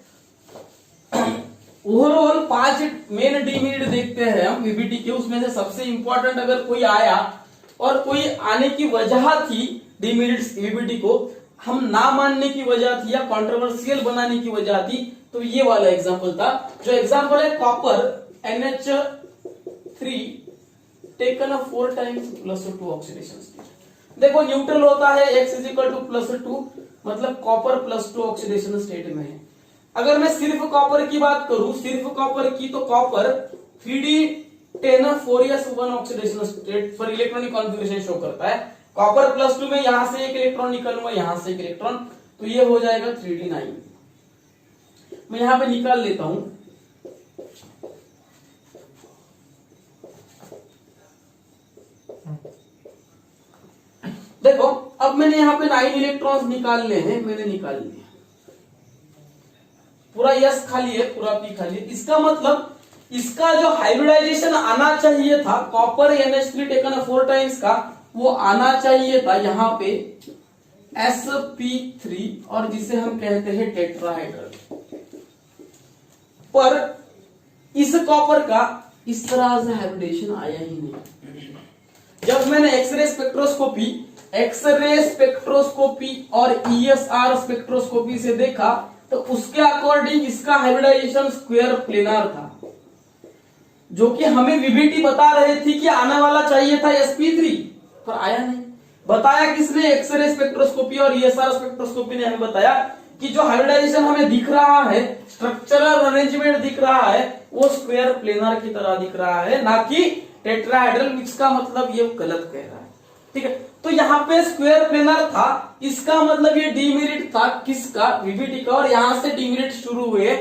ओवरऑल 5 मेन डिमेरिट देखते हैं हम वीबीटी के, उसमें से सबसे इंपॉर्टेंट अगर कोई आया और कोई आने की वजह थी डिमेरिट्स वीबीटी को हम ना मानने की वजह थी या कंट्रोवर्शियल बनाने की वजह थी, तो ये वाला एग्जांपल था। जो एग्जांपल है copper NH3 taken 4 times +2 oxidation state. देखो न्यूट्रल होता है x +2, मतलब कॉपर +2 ऑक्सीडेशन स्टेट में है। अगर मैं सिर्फ कॉपर की बात करूं, सिर्फ कॉपर की, तो copper 3d10 4s 1 oxidation state पर इलेक्ट्रॉनिक कॉन्फ़िगरेशन शो करता है। कॉपर +2 में यहां से एक इलेक्ट्रॉन निकलूंगा, यहां से एक इलेक्ट्रॉन, तो ये हो जाएगा 3d9। मैं यहां पे निकाल लेता हूं, अब मैंने यहाँ पे 9 इलेक्ट्रॉन्स निकालने हैं, मैंने निकाल लिए, पूरा यस खाली है, पूरा पी खाली है। इसका मतलब इसका जो हाइब्रिडाइजेशन आना चाहिए था कॉपर NH3 टेकन 4 टाइम्स का, वो आना चाहिए था यहाँ पे sp3 और जिसे हम कहते हैं टेट्राहाइड्रल। पर इस कॉपर का इस तरह से हाइब्रिडेशन आया ही नहीं। जब मैंने एक्सरे स्पेक्ट्रोस्कोपी और ESR स्पेक्ट्रोस्कोपी से देखा तो उसके अकॉर्डिंग इसका हाइब्रिडाइजेशन स्क्वायर प्लेनार था, जो कि हमें VBT बता रहे थी कि आने वाला चाहिए था sp3, पर आया नहीं। बताया किसने? एक्सरे स्पेक्ट्रोस्कोपी और ESR स्पेक्ट्रोस्कोपी ने हमें बताया कि जो हाइब्रिडाइजेशन हमें दिख रहा है, स्ट्रक्चरल अरेंजमेंट दिख रहा है, वो स्क्वायर प्लेनर की तरह दिख रहा है, ना कि टेट्राहाइड्रल। इसका मतलब ये गलत कह रहा है, ठीक है। तो यहाँ पे स्क्वायर प्लेनर था, इसका मतलब ये डीमेरिट था किसका? VBT का। और यहां से डीमेरिट शुरू हुए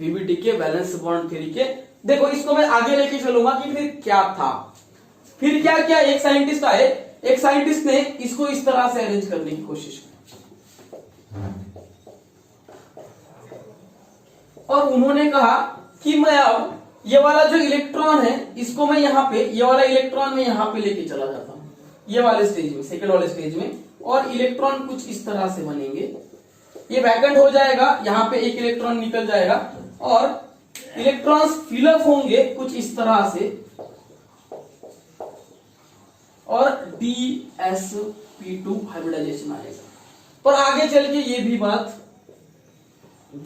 VBT के वैलेंस बॉन्ड थ्योरी के। देखो इसको मैं आगे लेके चलूंगा कि फिर क्या था, फिर क्या क्या। एक साइंटिस्ट आए, एक साइंटिस्ट ने इसको इस तरह से अरेंज करने की कोशिश की और उन्होंने कहा कि मैं अब ये वाला जो इलेक्ट्रॉन है इसको मैं यहाँ पे, ये वाला इलेक्ट्रॉन मैं यहाँ पे लेके चला जाता हूं, ये वाले स्टेज में, सेकंड वाले स्टेज में, और इलेक्ट्रॉन कुछ इस तरह से बनेंगे। ये वैकेंट हो जाएगा, यहाँ पे एक इलेक्ट्रॉन निकल जाएगा और इलेक्ट्रॉन्स फिलअप होंगे कुछ इस तरह से और DsP2 हाइब्रिडाइजेशन आएगा। पर आगे चल के ये भी बात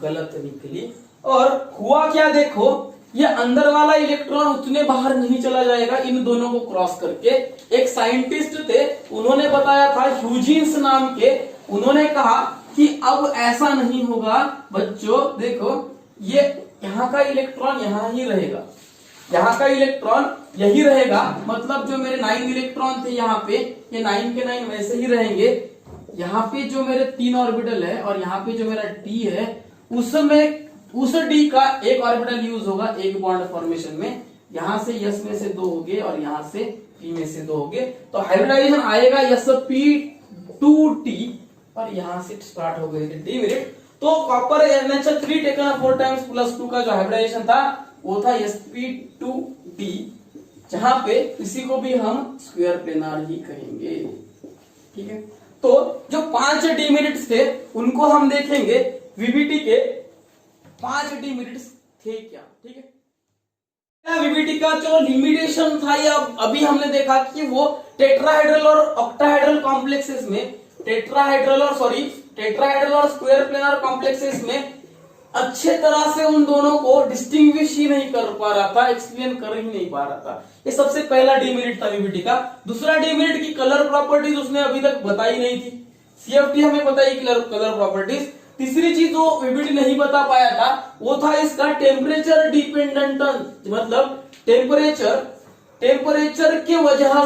गलत निकली और हुआ क्या? देखो ये अंदर वाला इलेक्ट्रॉन उतने बाहर नहीं चला जाएगा इन दोनों को क्रॉस करके। एक साइंटिस्ट थे, उन्होंने बताया था, ह्यूजिन्स नाम के, उन्होंने कहा कि अब ऐसा नहीं होगा बच्चों। देखो ये यहाँ का इलेक्ट्रॉन यहाँ ही रहेगा, यहाँ का इलेक्ट्रॉन यही रहेगा, मतलब जो मेरे 9 इलेक्ट्रॉन थे यहाँ पे, ये 9 के 9 वैसे ही रहेंगे। यहाँ पे जो मेरे 3 ऑर्बिटल है और यहाँ पे जो मेरा D है, उसमें उस D का एक ऑर्बिटल यूज होगा एक बॉन्ड फॉर्मेशन में। यहां से S में से 2 हो गए और यहां से P में से 2 हो गए, तो हाइब्रिडाइजेशन आएगा sp2T और यहां से स्टार्ट हो गई थी डीमेरिट। तो कॉपर NH3 टेकन 4 टाइम्स +2 का जो हाइब्रिडाइजेशन था वो था sp2D, जहां पे इसी को भी हम स्क्वायर प्लेनार ही कहेंगे, ठीक है। तो जो 5 डीमेरिट्स थे उनको हम देखेंगे, VBT के 5 डीमेरिट्स थे क्या, ठीक है। VBT का जो लिमिटेशन था ये अभी हमने देखा कि वो टेट्राहाइड्रल और ऑक्टाहाइड्रल कॉम्प्लेक्सेस में, टेट्राहाइड्रल और स्क्वायर प्लेनर कॉम्प्लेक्सेस में अच्छे तरह से उन दोनों को डिस्टिंग्विश ही नहीं कर पा रहा था, एक्सप्लेन कर ही नहीं पा रहा था। ये सबसे पहला डीमेरिट था VBT का। दूसरा डीमेरिट की कलर प्रॉपर्टीज उसने अभी तक बताई नहीं थी, CFT हमें बताई कलर प्रॉपर्टीज। तीसरी चीज जो VBT नहीं बता पाया था वो था इसका टेम्परेचर डिपेंडेंट, मतलब टेम्परेचर के वजह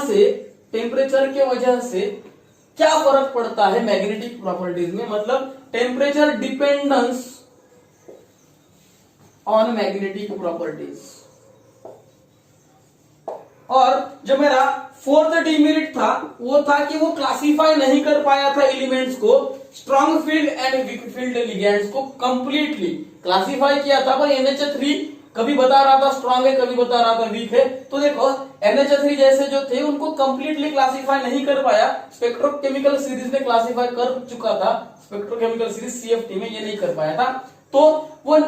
से क्या फर्क पड़ता है मैग्नेटिक प्रॉपर्टीज में, मतलब temperature dependence on magnetic properties. और जो मेरा 4th डीमेरिट था वो था कि वो क्लासिफाई नहीं कर पाया था एलिमेंट्स को, strong field and weak field ligands को कंप्लीटली क्लासिफाई किया था, पर NH3 कभी बता रहा था स्ट्रॉन्ग है, कभी बता रहा था वीक है। तो देखो NH3 जैसे जो थे उनको कंप्लीटली क्लासिफाई नहीं कर पाया, स्पेक्ट्रोकेमिकल सीरीज ने क्लासिफाई कर चुका था, स्पेक्ट्रोकेमिकल सीरीज CFT में ये नहीं कर पाया था। तो वो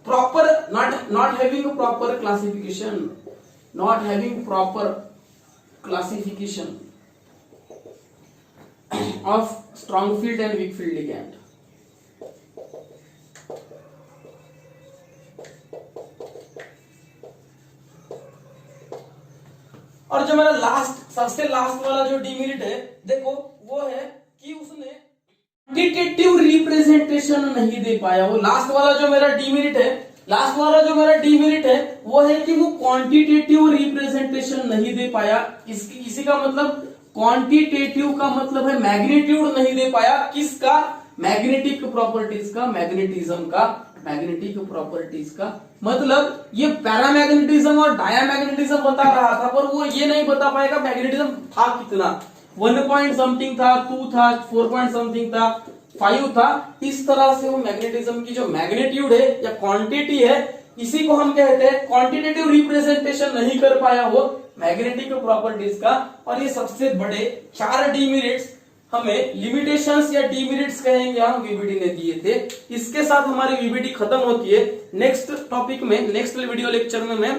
proper not having proper classification of strong field and weak field ligand। और जो मेरा सबसे लास्ट वाला जो डीमेरिट है, देखो वो है कि उसने क्वांटिटेटिव रिप्रेजेंटेशन नहीं दे पाया। वो लास्ट वाला जो मेरा डीमेरिट है वो है कि वो क्वांटिटेटिव रिप्रेजेंटेशन नहीं दे पाया। इसी का मतलब क्वांटिटेटिव का मतलब है मैग्नीट्यूड नहीं दे पाया, किसका? मैग्नेटिक प्रॉपर्टीज का, मैग्नेटिक प्रॉपर्टीज का। मतलब ये पैरामैग्नेटिज्म और डायामैग्नेटिज्म बता रहा था, पर वो ये नहीं बता पाएगा मैग्नेटिज्म था कितना। 1 पॉइंट समथिंग था, 2 था, 4 पॉइंट समथिंग था, 5 था। इस तरह से वो मैग्नेटिज्म की जो मैग्नीट्यूड है या क्वांटिटी है, इसी को हम कहते हैं क्वांटिटेटिव रिप्रेजेंटेशन नहीं कर पाया वो मैग्नेटिक प्रॉपर्टीज का। और ये सबसे बड़े 4 डीमेरिट्स हमें लिमिटेशंस या डीमेरिट्स कहेंगे हम वीबीडी ने दिए थे। इसके साथ हमारी वीबीडी खत्म होती है। नेक्स्ट टॉपिक में, नेक्स्ट वीडियो लेक्चर में मैं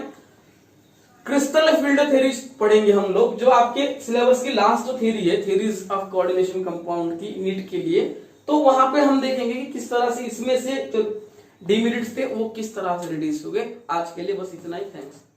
क्रिस्टल फील्ड थ्योरीज पढ़ेंगे हम लोग, जो आपके सिलेबस की लास्ट थ्योरी है, थ्योरीज ऑफ कोऑर्डिनेशन कंपाउंड की नीट के लिए। तो वहां पे हम देखेंगे कि किस तरह से इसमें से जो डीमेरिट्स थे वो किस तरह से रिड्यूस हो गए। आज के लिए बस इतना ही, थैंक्स।